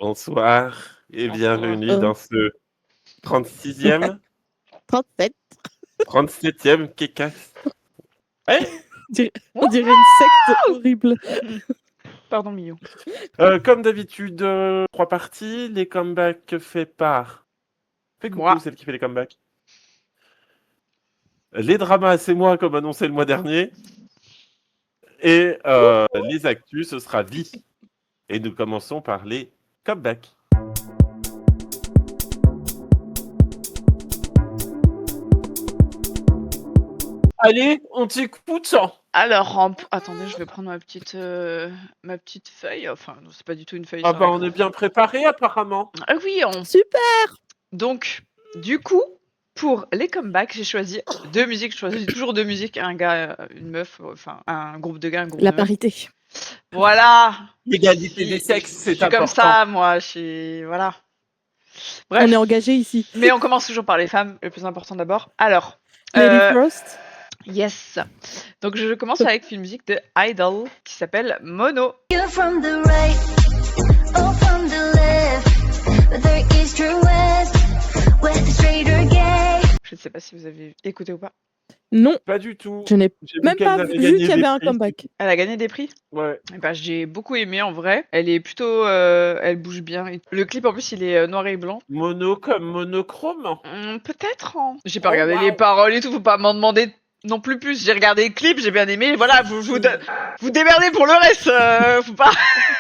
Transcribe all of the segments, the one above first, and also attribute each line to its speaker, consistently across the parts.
Speaker 1: Bonsoir et bienvenue dans ce 36e,
Speaker 2: 37.
Speaker 1: 37e Kecast. Hein
Speaker 2: On dirait une secte horrible.
Speaker 3: Pardon, Mio.
Speaker 1: Comme d'habitude, 3 parties, les comebacks faits par... Fais coucou,
Speaker 3: Moi.
Speaker 1: celle qui fait les comebacks. Les dramas, c'est moi, comme annoncé le mois dernier. Et les actus, ce sera Vie. Et nous commençons par les comebacks. Allez, on t'écoute.
Speaker 3: Alors, attendez, je vais prendre ma petite feuille. Enfin, non, c'est pas du tout une feuille.
Speaker 1: Ah
Speaker 3: sur
Speaker 1: bah
Speaker 3: la-
Speaker 1: on est bien préparé apparemment.
Speaker 3: Ah oui,
Speaker 2: Super.
Speaker 3: Donc, du coup, pour les comebacks, j'ai choisi deux musiques. Je choisis toujours deux musiques, un gars, une meuf, enfin, un groupe de gars, un groupe
Speaker 2: La
Speaker 3: de meufs.
Speaker 2: parité.
Speaker 3: Voilà.
Speaker 1: L'égalité des sexes,
Speaker 3: Je
Speaker 1: c'est
Speaker 3: suis comme
Speaker 1: important.
Speaker 3: ça, moi. Voilà. Bref.
Speaker 2: On est engagé ici.
Speaker 3: Mais on commence toujours par les femmes, le plus important d'abord. Alors.
Speaker 2: Lady Frost.
Speaker 3: Yes. Donc je commence avec une musique de Idol qui s'appelle Mono.
Speaker 4: You're from the right, or from the left, whether east or west, whether straight or gay.
Speaker 3: Je ne sais pas si vous avez écouté ou pas.
Speaker 2: Non,
Speaker 1: Pas du tout.
Speaker 2: je n'ai
Speaker 1: J'ai
Speaker 2: même
Speaker 1: qu'elle
Speaker 2: pas
Speaker 1: avait
Speaker 2: vu
Speaker 1: gagné
Speaker 2: qu'il y avait
Speaker 1: des
Speaker 2: un
Speaker 1: prix.
Speaker 2: comeback.
Speaker 3: Elle a gagné des prix.
Speaker 1: Ouais.
Speaker 3: Et bah, j'ai beaucoup aimé en vrai. Elle est plutôt, elle bouge bien. Le clip en plus il est noir et blanc.
Speaker 1: Mono comme monochrome.
Speaker 3: Peut-être. Hein. J'ai pas
Speaker 1: Oh,
Speaker 3: regardé
Speaker 1: wow.
Speaker 3: les paroles et tout. Faut pas m'en demander non plus. J'ai regardé le clip, j'ai bien aimé. Voilà, vous démerdez pour le reste. Faut pas.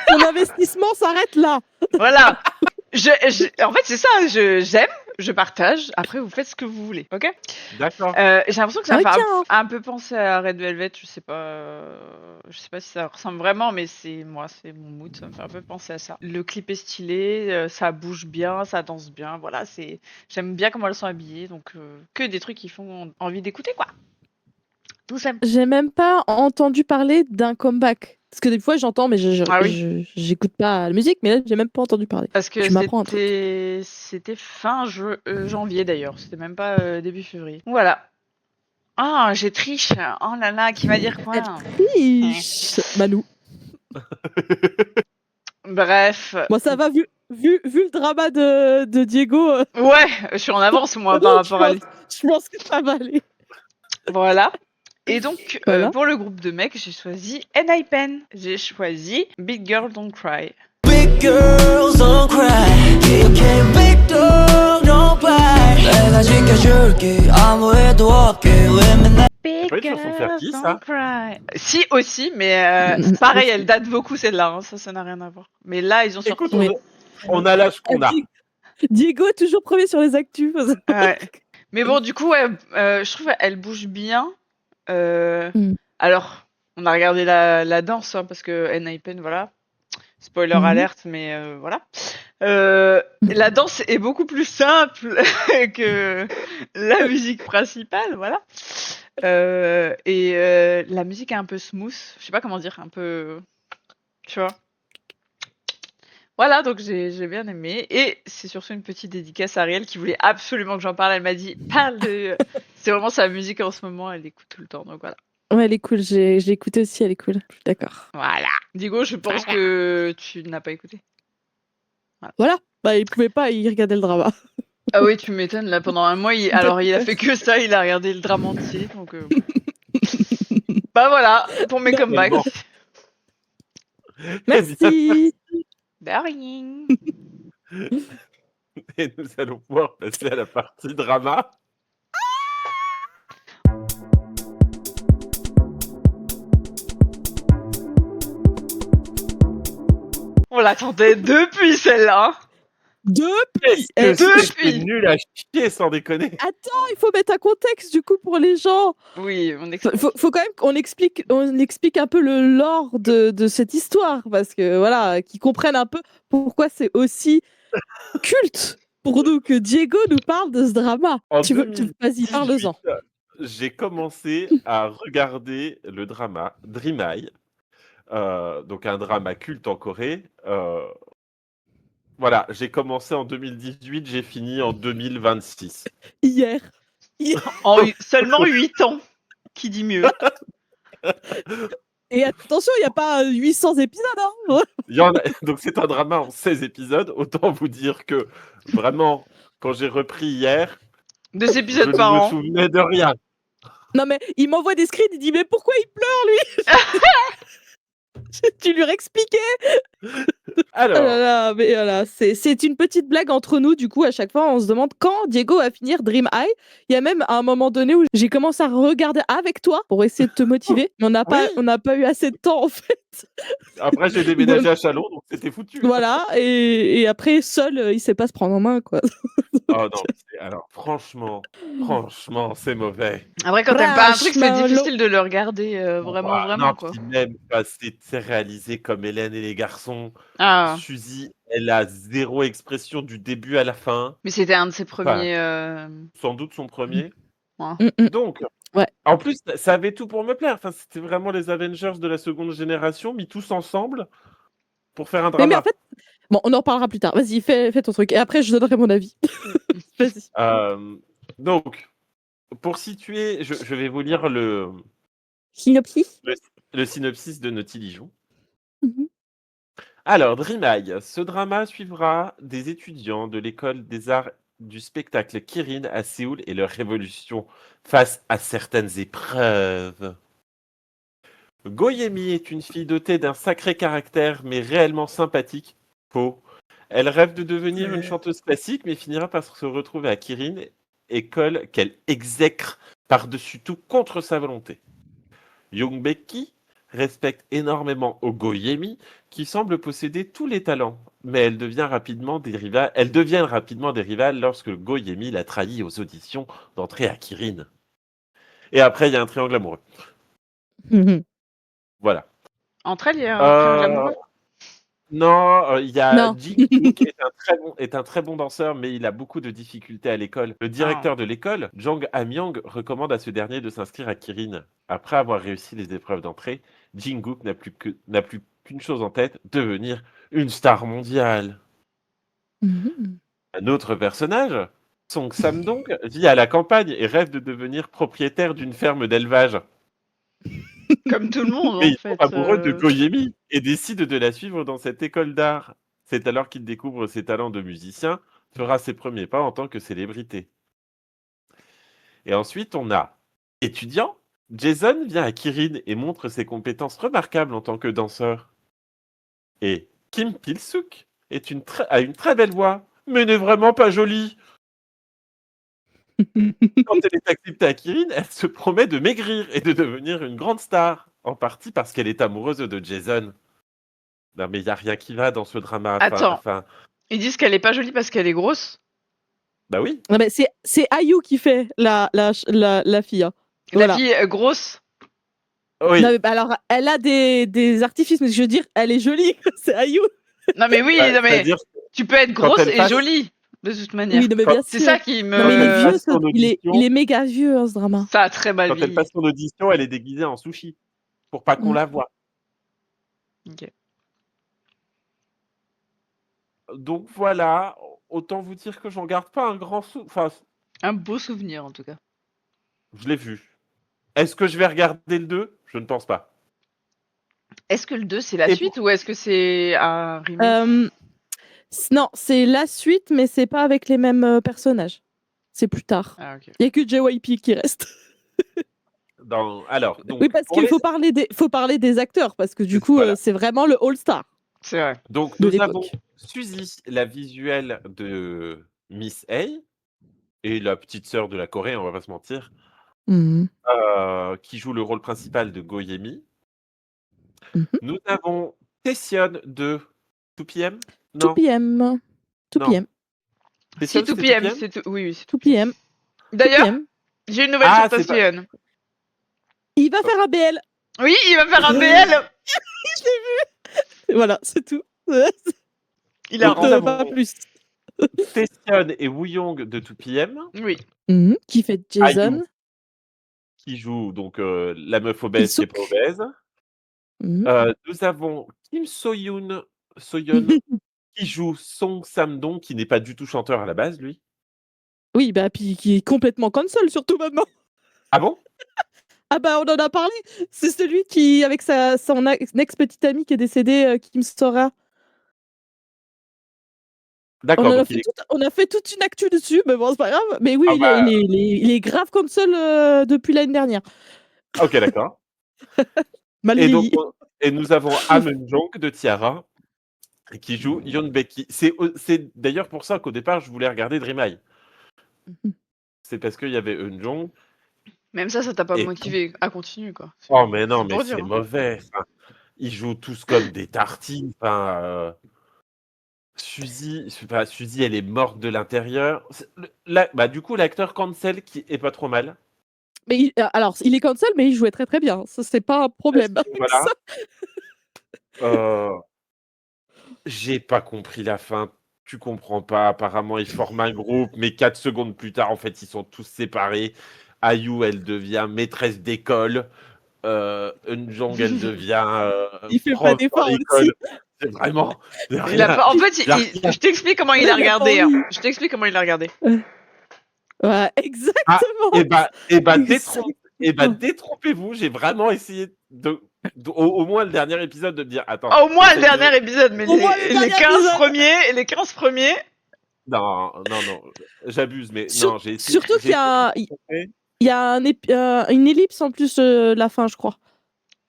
Speaker 2: Ton investissement s'arrête là.
Speaker 3: Voilà. En fait c'est ça. J'aime. Je partage. Après vous faites ce que vous voulez. Ok.
Speaker 1: D'accord.
Speaker 3: J'ai l'impression que ça me fait
Speaker 2: Tiens.
Speaker 3: un peu penser à Red Velvet, je sais pas si ça ressemble vraiment, mais c'est mon mood, ça me fait un peu penser à ça. Le clip est stylé, ça bouge bien, ça danse bien, voilà, j'aime bien comment elles sont habillées, donc que des trucs qui font envie d'écouter quoi. Tout simple.
Speaker 2: J'ai même pas entendu parler d'un comeback. Parce que des fois j'entends, mais
Speaker 3: Ah oui.
Speaker 2: j'écoute pas la musique, mais là j'ai même pas entendu parler.
Speaker 3: Parce que
Speaker 2: Tu m'apprends un truc.
Speaker 3: c'était fin janvier d'ailleurs, c'était même pas début février. Voilà. Ah, j'ai triche. Oh là là, qui va dire quoi?
Speaker 2: Triche. Malou.
Speaker 3: Bref.
Speaker 2: Moi ça va, vu le drama de Diego.
Speaker 3: Ouais, je suis en avance moi par rapport à lui.
Speaker 2: Je pense que ça va aller.
Speaker 3: Voilà. Et donc,
Speaker 2: Voilà.
Speaker 3: pour le groupe de mecs, j'ai choisi N.I.P.E.N. J'ai choisi Big Girl Don't Cry.
Speaker 5: Big girls don't cry. 기억해 big dog don't cry. 내가 지켜줄게 아무래도 없게 왜 맨날
Speaker 3: Big
Speaker 1: pas une chanson de
Speaker 3: Girl
Speaker 1: Fergie, ça
Speaker 3: Don't Cry. Si, aussi, mais pareil, elle date beaucoup celle-là, hein, ça n'a rien à voir. Mais là, ils ont sorti...
Speaker 1: Écoute, on a l'âge qu'on a.
Speaker 2: Diego est toujours premier sur les actus.
Speaker 3: Ouais. Mais bon, du coup, ouais, je trouve qu'elle bouge bien. Alors, on a regardé la danse, hein, parce que N.I.P.E.N., voilà. Spoiler alerte, mais voilà. La danse est beaucoup plus simple que la musique principale, voilà. Et la musique est un peu smooth, je sais pas comment dire, un peu, tu vois. Voilà, donc j'ai bien aimé. Et c'est surtout une petite dédicace à Ariel qui voulait absolument que j'en parle. Elle m'a dit, parle de... C'est vraiment sa musique en ce moment, elle écoute tout le temps, donc voilà.
Speaker 2: Ouais, elle est cool. J'ai écouté aussi, elle est cool. Je suis d'accord.
Speaker 3: Voilà. Diego, je pense que tu n'as pas écouté.
Speaker 2: Voilà. Bah, il pouvait pas, il regardait le drama.
Speaker 3: Ah oui, tu m'étonnes, là, pendant un mois, il a fait que ça, il a regardé le drame entier, donc... Bah voilà, pour mes comebacks.
Speaker 1: Bon.
Speaker 2: Merci.
Speaker 3: De rien.
Speaker 1: Et nous allons pouvoir passer à la partie drama.
Speaker 3: On l'attendait depuis celle-là.
Speaker 2: Depuis.
Speaker 1: C'est nul à chier, sans déconner.
Speaker 2: Attends, il faut mettre un contexte du coup pour les gens.
Speaker 3: Oui, on explique.
Speaker 2: Faut quand même qu'on explique un peu le lore de cette histoire, parce que voilà, qu'ils comprennent un peu pourquoi c'est aussi culte pour nous que Diego nous parle de ce drama. Vas-y, parle-en.
Speaker 1: J'ai commencé à regarder le drama Dream Eye, donc un drama culte en Corée. Voilà, j'ai commencé en 2018, j'ai fini en 2026.
Speaker 2: Hier.
Speaker 3: En seulement 8 ans. Qui dit mieux?
Speaker 2: Et attention, il n'y a pas 800 épisodes. Hein.
Speaker 1: Il y en a... Donc c'est un drama en 16 épisodes. Autant vous dire que vraiment, quand j'ai repris hier,
Speaker 3: 2
Speaker 1: je
Speaker 3: épisodes
Speaker 1: ne
Speaker 3: par
Speaker 1: me
Speaker 3: an.
Speaker 1: souvenais de rien.
Speaker 2: Non, mais il m'envoie des screens, il dit mais pourquoi il pleure lui Tu lui réexpliquais. Ah là
Speaker 1: Alors,
Speaker 2: là, mais voilà, c'est une petite blague entre nous. Du coup, à chaque fois, on se demande quand Diego va finir Dream High. Il y a même un moment donné où j'ai commencé à regarder avec toi pour essayer de te motiver, mais
Speaker 1: oui,
Speaker 2: on n'a pas eu assez de temps en fait.
Speaker 1: après j'ai déménagé à Chalon, donc c'était foutu.
Speaker 2: Voilà, et après seul, il sait pas se prendre en main quoi.
Speaker 1: Oh non, alors franchement, c'est mauvais.
Speaker 3: Après, quand t'aimes pas un truc, c'est
Speaker 2: Franchement,
Speaker 3: difficile de le regarder vraiment,
Speaker 1: Non,
Speaker 3: vraiment, quoi.
Speaker 1: puis même, c'est réalisé comme Hélène et les garçons.
Speaker 3: Ah,
Speaker 1: Suzy, elle a 0 expression du début à la fin.
Speaker 3: mais c'était un de ses
Speaker 1: Enfin,
Speaker 3: premiers.
Speaker 1: sans doute son premier.
Speaker 3: Ouais.
Speaker 1: Donc,
Speaker 2: Ouais.
Speaker 1: en plus, ça avait tout pour me plaire. Enfin, c'était vraiment les Avengers de la seconde génération mis tous ensemble pour faire un
Speaker 2: Mais
Speaker 1: drama.
Speaker 2: en fait, bon, on en reparlera plus tard. Vas-y, fais ton truc. Et après, je donnerai mon avis. Vas-y.
Speaker 1: Donc, pour situer, je vais vous lire le
Speaker 2: Synopsis.
Speaker 1: synopsis de Naughty Dijon.
Speaker 2: Mhm.
Speaker 1: Alors, Dream High, ce drama suivra des étudiants de l'école des arts du spectacle Kirin à Séoul et leur révolution face à certaines épreuves. Go-Yemi est une fille dotée d'un sacré caractère, mais réellement sympathique. Faux. Elle rêve de devenir une chanteuse classique, mais finira par se retrouver à Kirin, école qu'elle exècre par-dessus tout contre sa volonté. Young Becky respecte énormément Go-Yemi, qui semble posséder tous les talents, mais elles deviennent rapidement des rivales lorsque Go-Yemi la trahit aux auditions d'entrée à Kirin. Et après, il y a un triangle amoureux.
Speaker 2: Mhm.
Speaker 1: Voilà.
Speaker 3: Entre elles, il y a un triangle amoureux.
Speaker 1: Non, il y a
Speaker 2: Non.
Speaker 1: Jin-Kook est un très bon danseur, mais il a beaucoup de difficultés à l'école. Le directeur de l'école, Jang Hamyang, recommande à ce dernier de s'inscrire à Kirin. Après avoir réussi les épreuves d'entrée, Jin-Kook n'a plus qu'une chose en tête, devenir une star mondiale.
Speaker 2: Mhm.
Speaker 1: Un autre personnage, Song Samdong, vit à la campagne et rêve de devenir propriétaire d'une ferme d'élevage.
Speaker 3: Comme tout le monde,
Speaker 1: Mais
Speaker 3: en
Speaker 1: il
Speaker 3: fait.
Speaker 1: tombe amoureux de Go-Yemi et décide de la suivre dans cette école d'art. C'est alors qu'il découvre ses talents de musicien, fera ses premiers pas en tant que célébrité. Et ensuite, on a étudiant. Jason vient à Kirin et montre ses compétences remarquables en tant que danseur. Et Kim Pil-suk a une très belle voix, mais n'est vraiment pas jolie. Quand elle est acceptée à Kirin, elle se promet de maigrir et de devenir une grande star, en partie parce qu'elle est amoureuse de Jason. Non, mais il n'y a rien qui va dans ce drama.
Speaker 3: Attends. Ils disent qu'elle est pas jolie parce qu'elle est grosse.
Speaker 1: Bah oui.
Speaker 2: Non, mais c'est Ayu qui fait la fille. Hein.
Speaker 3: La
Speaker 2: Voilà.
Speaker 3: fille grosse.
Speaker 1: Oui.
Speaker 2: Non, mais alors, elle a des artifices, mais je veux dire, elle est jolie. C'est Ayu.
Speaker 3: Non, mais oui,
Speaker 1: Bah,
Speaker 3: non, mais
Speaker 1: c'est-à-dire
Speaker 3: tu peux être
Speaker 1: quand
Speaker 3: grosse
Speaker 1: elle
Speaker 3: et
Speaker 1: passe-
Speaker 3: jolie, de toute manière.
Speaker 2: Oui, non, mais
Speaker 1: Quand-
Speaker 2: bien
Speaker 3: C'est
Speaker 2: sûr.
Speaker 3: ça qui me.
Speaker 2: Non, mais il est
Speaker 1: elle
Speaker 2: vieux,
Speaker 1: passe son
Speaker 2: il
Speaker 1: audition,
Speaker 2: est méga vieux, hein, ce drama.
Speaker 3: Ça a très mal
Speaker 1: quand elle
Speaker 3: vieilli.
Speaker 1: passe son audition, elle est déguisée en sushi pour pas qu'on
Speaker 2: Mm.
Speaker 1: la voie.
Speaker 3: Ok.
Speaker 1: Donc voilà, autant vous dire que j'en garde pas un grand Enfin,
Speaker 3: Un beau souvenir, en tout cas.
Speaker 1: je l'ai vu. Est-ce que je vais regarder le 2 ? Je ne pense pas.
Speaker 3: Est-ce que le 2, c'est la
Speaker 1: Et
Speaker 3: suite ou est-ce que c'est un remake
Speaker 2: Non, c'est la suite, mais c'est pas avec les mêmes personnages. C'est plus tard.
Speaker 3: Ah, ok.
Speaker 2: Il n'y a que JYP qui reste.
Speaker 1: Alors, donc,
Speaker 2: Oui, parce
Speaker 1: pour
Speaker 2: qu'il
Speaker 1: les-
Speaker 2: faut parler des acteurs, parce que du
Speaker 1: C'est-
Speaker 2: coup,
Speaker 1: voilà.
Speaker 2: c'est vraiment le All-Star
Speaker 3: C'est vrai.
Speaker 1: Donc,
Speaker 2: de
Speaker 1: nous
Speaker 2: l'époque.
Speaker 1: avons Suzy, la visuelle de Miss A, et la petite sœur de la Corée, on va pas se mentir,
Speaker 2: Mhm.
Speaker 1: qui joue le rôle principal de Go-Yemi.
Speaker 2: Mhm.
Speaker 1: Nous avons Taecyeon de 2PM.
Speaker 2: 2PM.
Speaker 1: Non.
Speaker 2: 2PM.
Speaker 3: Si,
Speaker 1: Taecyeon,
Speaker 3: 2PM,
Speaker 1: c'était
Speaker 3: c'est tout. Oui, c'est
Speaker 2: 2PM.
Speaker 3: D'ailleurs,
Speaker 2: 2PM.
Speaker 3: j'ai une nouvelle
Speaker 1: Ah,
Speaker 3: sur
Speaker 1: c'est pas-
Speaker 3: Taecyeon.
Speaker 2: Il va faire un BL.
Speaker 3: Oui, il va faire un BL.
Speaker 2: Voilà, c'est tout.
Speaker 3: Il a
Speaker 1: Donc, nous
Speaker 2: Pas
Speaker 1: avons
Speaker 2: plus.
Speaker 1: Taecyeon et Woo-young de 2PM,
Speaker 3: Oui.
Speaker 2: Mhm. Qui fait Jason.
Speaker 1: qui joue donc la meuf obèse qui est pas obèse.
Speaker 2: Mhm.
Speaker 1: Nous avons Kim Soyeon qui joue Song Samdong, qui n'est pas du tout chanteur à la base, lui.
Speaker 2: Oui, bah puis qui est complètement console surtout maintenant.
Speaker 1: Ah bon?
Speaker 2: Ah bah, on en a parlé. C'est celui qui, avec son ex-petite amie qui est décédée, Kim Stora.
Speaker 1: D'accord, donc il est.
Speaker 2: On a fait toute une actu dessus, mais bon, c'est pas grave. Mais oui,
Speaker 1: Ah bah,
Speaker 2: il est grave console depuis l'année dernière.
Speaker 1: ok, d'accord.
Speaker 2: Mal
Speaker 1: Et donc,
Speaker 2: vieilli.
Speaker 1: et nous avons Jong de Tiara qui joue Yeon Baek-hee. C'est d'ailleurs pour ça qu'au départ, je voulais regarder Dream Eye. C'est parce qu'il y avait Jong.
Speaker 3: Même ça t'a pas
Speaker 1: Et
Speaker 3: motivé à continuer, quoi.
Speaker 1: oh, mais non,
Speaker 3: C'est
Speaker 1: mais
Speaker 3: pour dire.
Speaker 1: c'est
Speaker 3: Hein.
Speaker 1: mauvais. Enfin, ils jouent tous comme des tartines. Enfin, Suzy, elle est morte de l'intérieur. Bah, du coup, l'acteur Cancel qui est pas trop mal.
Speaker 2: Mais alors, il est cancel, mais il jouait très très bien. Ça, c'est pas un problème. avec
Speaker 1: Voilà.
Speaker 2: ça.
Speaker 1: J'ai pas compris la fin. Tu comprends pas. Apparemment, ils forment un groupe, mais 4 secondes plus tard, en fait, ils sont tous séparés. Ayu, elle devient maîtresse d'école. Eunjong, elle devient
Speaker 2: Il fait pas
Speaker 1: prof dans
Speaker 2: d'effort
Speaker 1: l'école.
Speaker 2: aussi.
Speaker 1: C'est vraiment.
Speaker 3: Il a pas... En fait, je t'explique comment il a
Speaker 2: Il a pas
Speaker 3: regardé. Hein.
Speaker 2: envie.
Speaker 3: Je t'explique comment il a regardé.
Speaker 2: Ouais, exactement.
Speaker 1: Et bah,
Speaker 2: Exactement.
Speaker 1: détrompez-vous. J'ai vraiment essayé au moins le dernier épisode de me dire attends.
Speaker 3: Ah, au moins le
Speaker 1: j'essaie de-
Speaker 3: dernier épisode, mais
Speaker 2: Au moins le
Speaker 3: les
Speaker 2: dernier
Speaker 3: 15
Speaker 2: épisode.
Speaker 3: premiers, les 15 premiers.
Speaker 1: Non, j'abuse, mais non, j'ai essayé.
Speaker 2: Surtout qu'il y a, il y a une ellipse en plus la fin, je crois.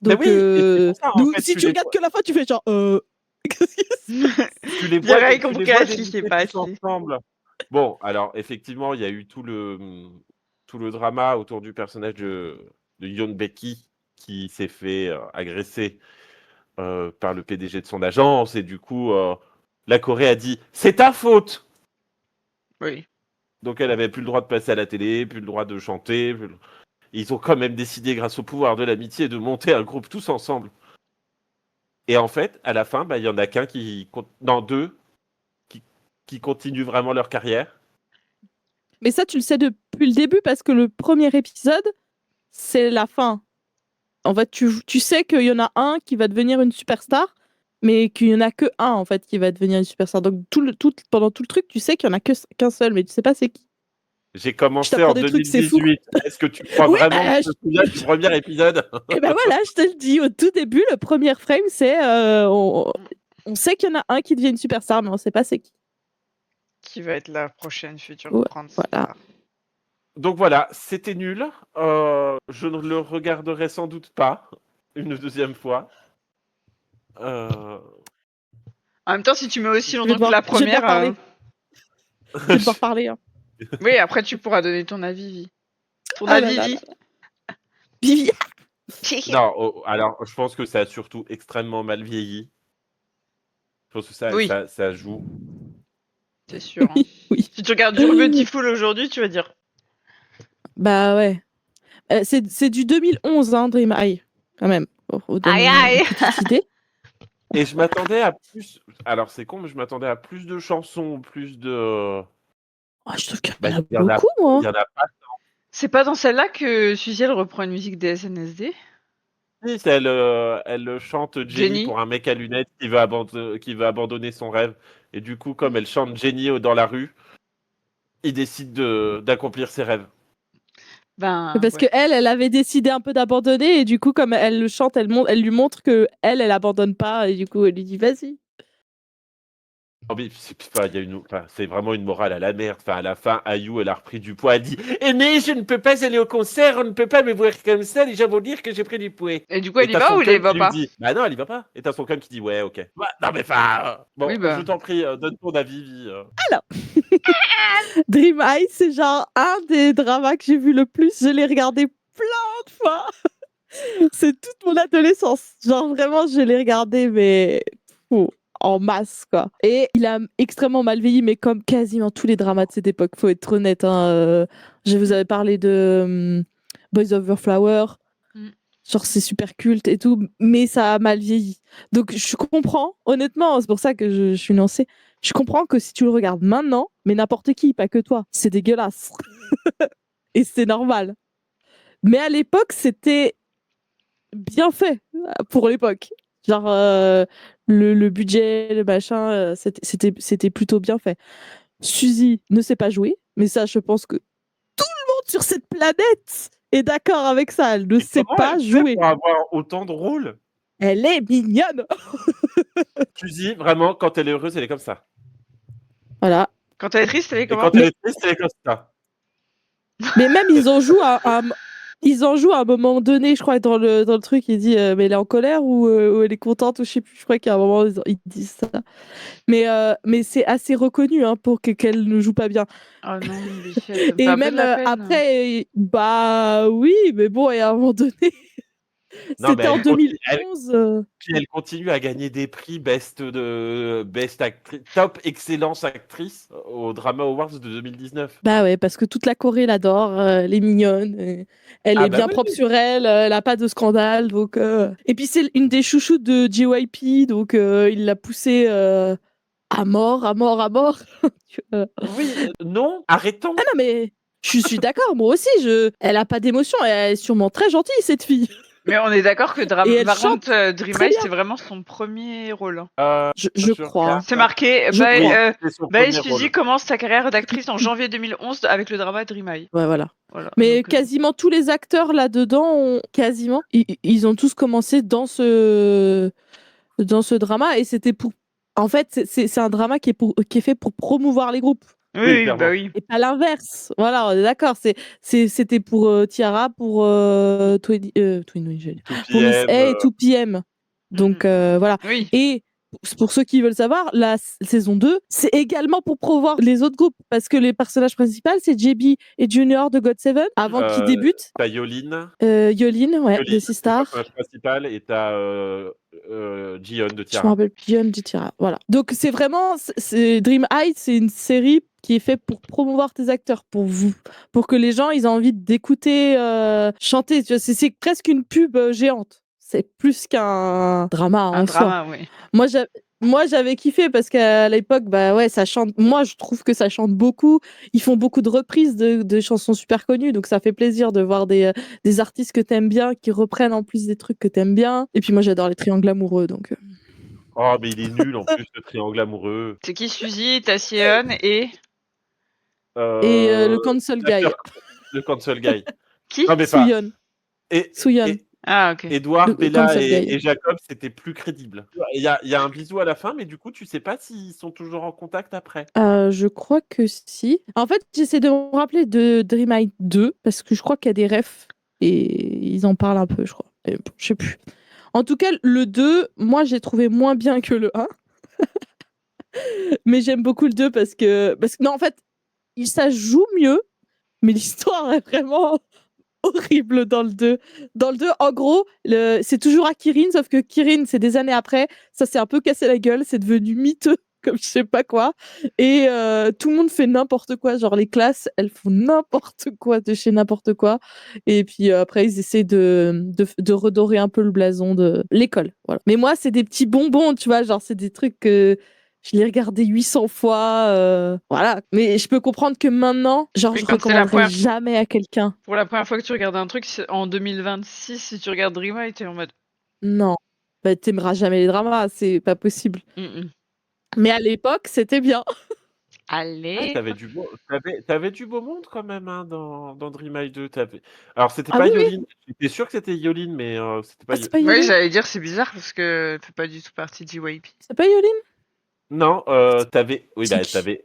Speaker 2: Donc,
Speaker 1: oui, et c'est pour ça, en fait,
Speaker 2: si tu regardes que la fin, tu fais genre. Qu'est-ce qui se passe
Speaker 1: Tu les
Speaker 3: Il y a
Speaker 1: vois,
Speaker 3: rien
Speaker 1: tu
Speaker 3: qu'on
Speaker 1: les
Speaker 3: peut
Speaker 1: vois
Speaker 3: Ashley, c'est
Speaker 1: débuter
Speaker 3: pas
Speaker 1: tous
Speaker 3: Ashley.
Speaker 1: ensemble. Bon, alors effectivement, il y a eu tout le drama autour du personnage de Yeon Baek-hee qui s'est fait agresser par le PDG de son agence et du coup, la Corée a dit c'est ta faute.
Speaker 3: Oui.
Speaker 1: Donc elle avait plus le droit de passer à la télé, plus le droit de chanter. Ils ont quand même décidé, grâce au pouvoir de l'amitié, de monter un groupe tous ensemble. Et en fait, à la fin, bah, il y en a qu'un deux qui continuent vraiment leur carrière.
Speaker 2: Mais ça, tu le sais depuis le début parce que le premier épisode, c'est la fin. En fait, tu sais qu'il y en a un qui va devenir une superstar, mais qu'il y en a que un en fait qui va devenir une superstar. Donc pendant tout le truc, tu sais qu'il y en a qu'un seul, mais tu sais pas c'est qui.
Speaker 1: J'ai
Speaker 2: Je
Speaker 1: commencé
Speaker 2: t'apprends
Speaker 1: en
Speaker 2: des trucs, c'est fou.
Speaker 1: 2018. Est-ce que tu crois
Speaker 2: Oui,
Speaker 1: vraiment
Speaker 2: bah,
Speaker 1: que je me souviens du premier épisode?
Speaker 2: Et ben voilà, je te le dis, au tout début, le premier frame, c'est on sait qu'il y en a un qui devient une superstar, mais on sait pas c'est qui.
Speaker 3: Qui va être la prochaine future
Speaker 2: Ouais,
Speaker 3: grande
Speaker 2: voilà.
Speaker 3: star.
Speaker 1: Donc voilà, c'était nul. Je ne le regarderai sans doute pas une deuxième fois.
Speaker 3: En même temps, si tu mets aussi
Speaker 2: Je vais
Speaker 3: longtemps que la
Speaker 2: devoir
Speaker 3: première.
Speaker 2: parler. Je vais devoir parler. Hein.
Speaker 3: Oui, après tu pourras donner ton avis, Vi. Ton
Speaker 2: Ah là
Speaker 3: avis,
Speaker 2: là
Speaker 3: Vi.
Speaker 2: là. Vivi.
Speaker 1: Non, alors je pense que ça a surtout extrêmement mal vieilli. Je pense que
Speaker 3: Oui.
Speaker 1: ça joue.
Speaker 3: C'est sûr. Hein.
Speaker 2: Oui.
Speaker 3: Si tu regardes du Beautiful aujourd'hui, tu vas dire.
Speaker 2: Bah ouais. C'est du 2011, hein, Dream Eye, quand même. Pour donner
Speaker 3: Aïe, aïe.
Speaker 2: une petite idée.
Speaker 1: Et je m'attendais à plus. Alors c'est con, mais je m'attendais à plus de chansons, plus de.
Speaker 2: Oh, je trouve qu'il y
Speaker 1: Bah,
Speaker 2: en a
Speaker 1: il y en a-
Speaker 2: beaucoup, moi.
Speaker 1: Il y en a pas.
Speaker 3: C'est pas dans celle-là que Suzy elle reprend une musique des SNSD?
Speaker 1: Si, elle chante Jenny
Speaker 3: Jenny.
Speaker 1: pour un mec à lunettes qui veut abandonner son rêve. Et du coup, comme elle chante Jenny dans la rue, il décide d'accomplir ses rêves.
Speaker 3: Ben.
Speaker 2: Parce que elle avait décidé un peu d'abandonner et du coup, comme elle le chante, elle lui montre que elle abandonne pas et du coup, elle lui dit vas-y.
Speaker 1: Non, mais c'est vraiment une morale à la merde. Enfin, à la fin, Ayu, elle a repris du poids. Elle dit mais je ne peux pas aller au concert, on ne peut pas me voir comme ça. Les gens vont dire que j'ai pris du poids.
Speaker 3: Et du coup, elle y
Speaker 1: t'as
Speaker 3: va
Speaker 1: son
Speaker 3: ou elle y
Speaker 1: cum
Speaker 3: va
Speaker 1: qui lui
Speaker 3: pas?
Speaker 1: dit, bah non, elle y va pas. Et t'as son cum qui dit ouais, ok. Bah, non, mais enfin. Bon,
Speaker 3: Oui, bah.
Speaker 1: je t'en prie, donne ton avis, Vi.
Speaker 2: Alors, Dream Eye, c'est genre un des dramas que j'ai vu le plus. Je l'ai regardé plein de fois. C'est toute mon adolescence. Genre vraiment, je l'ai regardé, mais en masse, quoi. Et il a extrêmement mal vieilli, mais comme quasiment tous les dramas de cette époque, faut être honnête. Hein, je vous avais parlé de Boys Over Flower. Genre, c'est super culte et tout, mais ça a mal vieilli. Donc, je comprends, honnêtement, c'est pour ça que je suis lancée. Je comprends que si tu le regardes maintenant, mais n'importe qui, pas que toi, c'est dégueulasse. Et c'est normal. Mais à l'époque, c'était bien fait pour l'époque. Genre, le budget, le machin, c'était plutôt bien fait. Suzy ne sait pas jouer, mais ça, je pense que tout le monde sur cette planète est d'accord avec ça. Elle ne
Speaker 1: Et
Speaker 2: sait
Speaker 1: comment
Speaker 2: pas
Speaker 1: elle fait
Speaker 2: jouer.
Speaker 1: pour avoir autant de rôles?
Speaker 2: Elle est mignonne.
Speaker 1: Suzy, vraiment, quand elle est heureuse, elle est comme ça.
Speaker 2: Voilà.
Speaker 3: Quand elle est triste, elle est
Speaker 1: Et
Speaker 3: comment?
Speaker 1: quand elle est triste, elle est comme ça.
Speaker 2: Mais même ils en jouent ils en jouent à un moment donné, je crois, dans le truc, il dit mais elle est en colère ou elle est contente ou je sais plus. Je crois qu'à un moment ils disent ça. Mais c'est assez reconnu hein, pour qu'elle ne joue pas bien.
Speaker 3: Oh non, Michel, ça me fait
Speaker 2: Et
Speaker 3: un peu
Speaker 2: même
Speaker 3: de la peine.
Speaker 2: après, bah oui, mais bon, et à un moment donné,
Speaker 1: Non, mais
Speaker 2: c'était en
Speaker 1: elle continue,
Speaker 2: 2011.
Speaker 1: puis elle continue à gagner des prix best actrice, top excellence actrice au Drama Awards de 2019.
Speaker 2: Bah ouais, parce que toute la Corée l'adore, elle est mignonne, elle
Speaker 1: Ah
Speaker 2: est
Speaker 1: bah
Speaker 2: bien
Speaker 1: oui.
Speaker 2: propre sur elle, elle a pas de scandale, donc. Et puis c'est une des chouchoutes de JYP, donc il l'a poussée à mort, à mort, à mort.
Speaker 1: Oui, non, arrêtons.
Speaker 2: Ah non mais je suis d'accord, moi aussi, elle a pas d'émotion, elle est sûrement très gentille cette fille.
Speaker 3: Mais on est d'accord que
Speaker 2: Et elle
Speaker 3: par
Speaker 2: chante
Speaker 3: contre, Dream
Speaker 2: très
Speaker 3: Eye,
Speaker 2: bien.
Speaker 3: c'est vraiment son premier rôle. Hein.
Speaker 2: Je crois.
Speaker 3: C'est marqué,
Speaker 2: Je crois.
Speaker 1: C'est son
Speaker 3: Bae
Speaker 1: premier
Speaker 3: Suzy
Speaker 1: rôle.
Speaker 3: commence sa carrière d'actrice en janvier 2011 avec le drama Dream Eye.
Speaker 2: Ouais, voilà.
Speaker 3: Voilà.
Speaker 2: Mais
Speaker 3: Donc,
Speaker 2: quasiment tous les acteurs là-dedans, quasiment, ils ont tous commencé dans ce drama et c'était pour. En fait, c'est un drama qui est fait pour promouvoir les groupes
Speaker 3: oui,
Speaker 1: Oui,
Speaker 3: oui,
Speaker 1: clairement.
Speaker 3: bah oui.
Speaker 2: et pas l'inverse. Voilà, on est d'accord. C'était pour Tiara, pour Twin Angel, pour Miss
Speaker 1: 2PM,
Speaker 2: A et 2PM. Donc voilà.
Speaker 3: Oui.
Speaker 2: Et pour ceux qui veulent savoir, la saison 2, c'est également pour promouvoir les autres groupes parce que les personnages principaux, c'est JB et Junior de God7 avant qu'ils débutent.
Speaker 1: t'as Yolin,
Speaker 2: Yolin, ouais, de
Speaker 1: c'est le
Speaker 2: Sistar.
Speaker 1: personnage principal, et t'as Jiyeon de
Speaker 2: Je me
Speaker 1: Tiara.
Speaker 2: rappelle plus, Jiyeon de Tiara. Voilà. Donc c'est vraiment, Dream High, c'est une série qui est faite pour promouvoir tes acteurs, pour vous, pour que les gens ils aient envie d'écouter chanter. Tu vois, c'est presque une pub géante. C'est plus qu'un drama
Speaker 3: Un
Speaker 2: en soi.
Speaker 3: drama, oui.
Speaker 2: Moi, j'avais kiffé parce qu'à l'époque, bah ouais, ça chante. Moi, je trouve que ça chante beaucoup. Ils font beaucoup de reprises de chansons super connues, donc ça fait plaisir de voir des artistes que t'aimes bien qui reprennent en plus des trucs que t'aimes bien. Et puis moi, j'adore les triangles amoureux, donc.
Speaker 1: Oh, mais il est nul en plus, le triangle amoureux.
Speaker 3: C'est qui Suzy, Taeyeon et
Speaker 2: Le cancel guy,
Speaker 1: Le cancel guy.
Speaker 3: qui?
Speaker 1: Non, mais pas.
Speaker 2: Suyeon.
Speaker 1: Et
Speaker 2: Suyeon.
Speaker 3: Ah, ok.
Speaker 1: Edouard,
Speaker 2: Le
Speaker 1: Bella
Speaker 2: cancel guy.
Speaker 1: et Jacob, c'était plus crédible. Il y a un bisou à la fin, mais du coup, tu sais pas s'ils sont toujours en contact après.
Speaker 2: Je crois que si. En fait, j'essaie de me rappeler de Dream High 2 parce que je crois qu'il y a des refs et ils en parlent un peu, je crois. Et bon, je sais plus. En tout cas, le 2, moi, j'ai trouvé moins bien que le 1. Mais j'aime beaucoup le 2 parce que non, en fait, ça joue mieux, mais l'histoire est vraiment horrible dans le 2. Dans le 2, en gros, c'est toujours à Kirin, sauf que Kirin, c'est des années après, ça s'est un peu cassé la gueule, c'est devenu miteux, comme je sais pas quoi. Et tout le monde fait n'importe quoi, genre les classes, elles font n'importe quoi de chez n'importe quoi. Et puis après, ils essaient de redorer un peu le blason de l'école. Voilà. Mais moi, c'est des petits bonbons, tu vois, genre c'est des trucs que je l'ai regardé 800 fois, voilà. Mais je peux comprendre que maintenant, genre,
Speaker 3: Oui,
Speaker 2: je
Speaker 3: quand c'est la
Speaker 2: recommanderais
Speaker 3: première-
Speaker 2: jamais à quelqu'un.
Speaker 3: Pour la première fois que tu regardes un truc, en 2026, si tu regardes Dream Eye, t'es en mode.
Speaker 2: Non, bah, t'aimeras jamais les dramas, c'est pas possible. Mais à l'époque, c'était bien.
Speaker 3: Allez.
Speaker 1: T'avais du beau monde quand même hein, dans Dream High 2. Alors, c'était
Speaker 2: Ah
Speaker 1: pas
Speaker 2: oui, oui.
Speaker 1: Yolin. J'étais sûr que c'était Yolin, mais c'était pas
Speaker 2: Ah, c'est pas
Speaker 3: Oui,
Speaker 2: Yolin.
Speaker 3: j'allais dire, c'est bizarre parce que elle fait pas du tout partie de JYP.
Speaker 2: C'est pas Yolin.
Speaker 1: Non, t'avais. Oui,
Speaker 2: C'est
Speaker 1: bah,
Speaker 2: qui
Speaker 1: t'avais.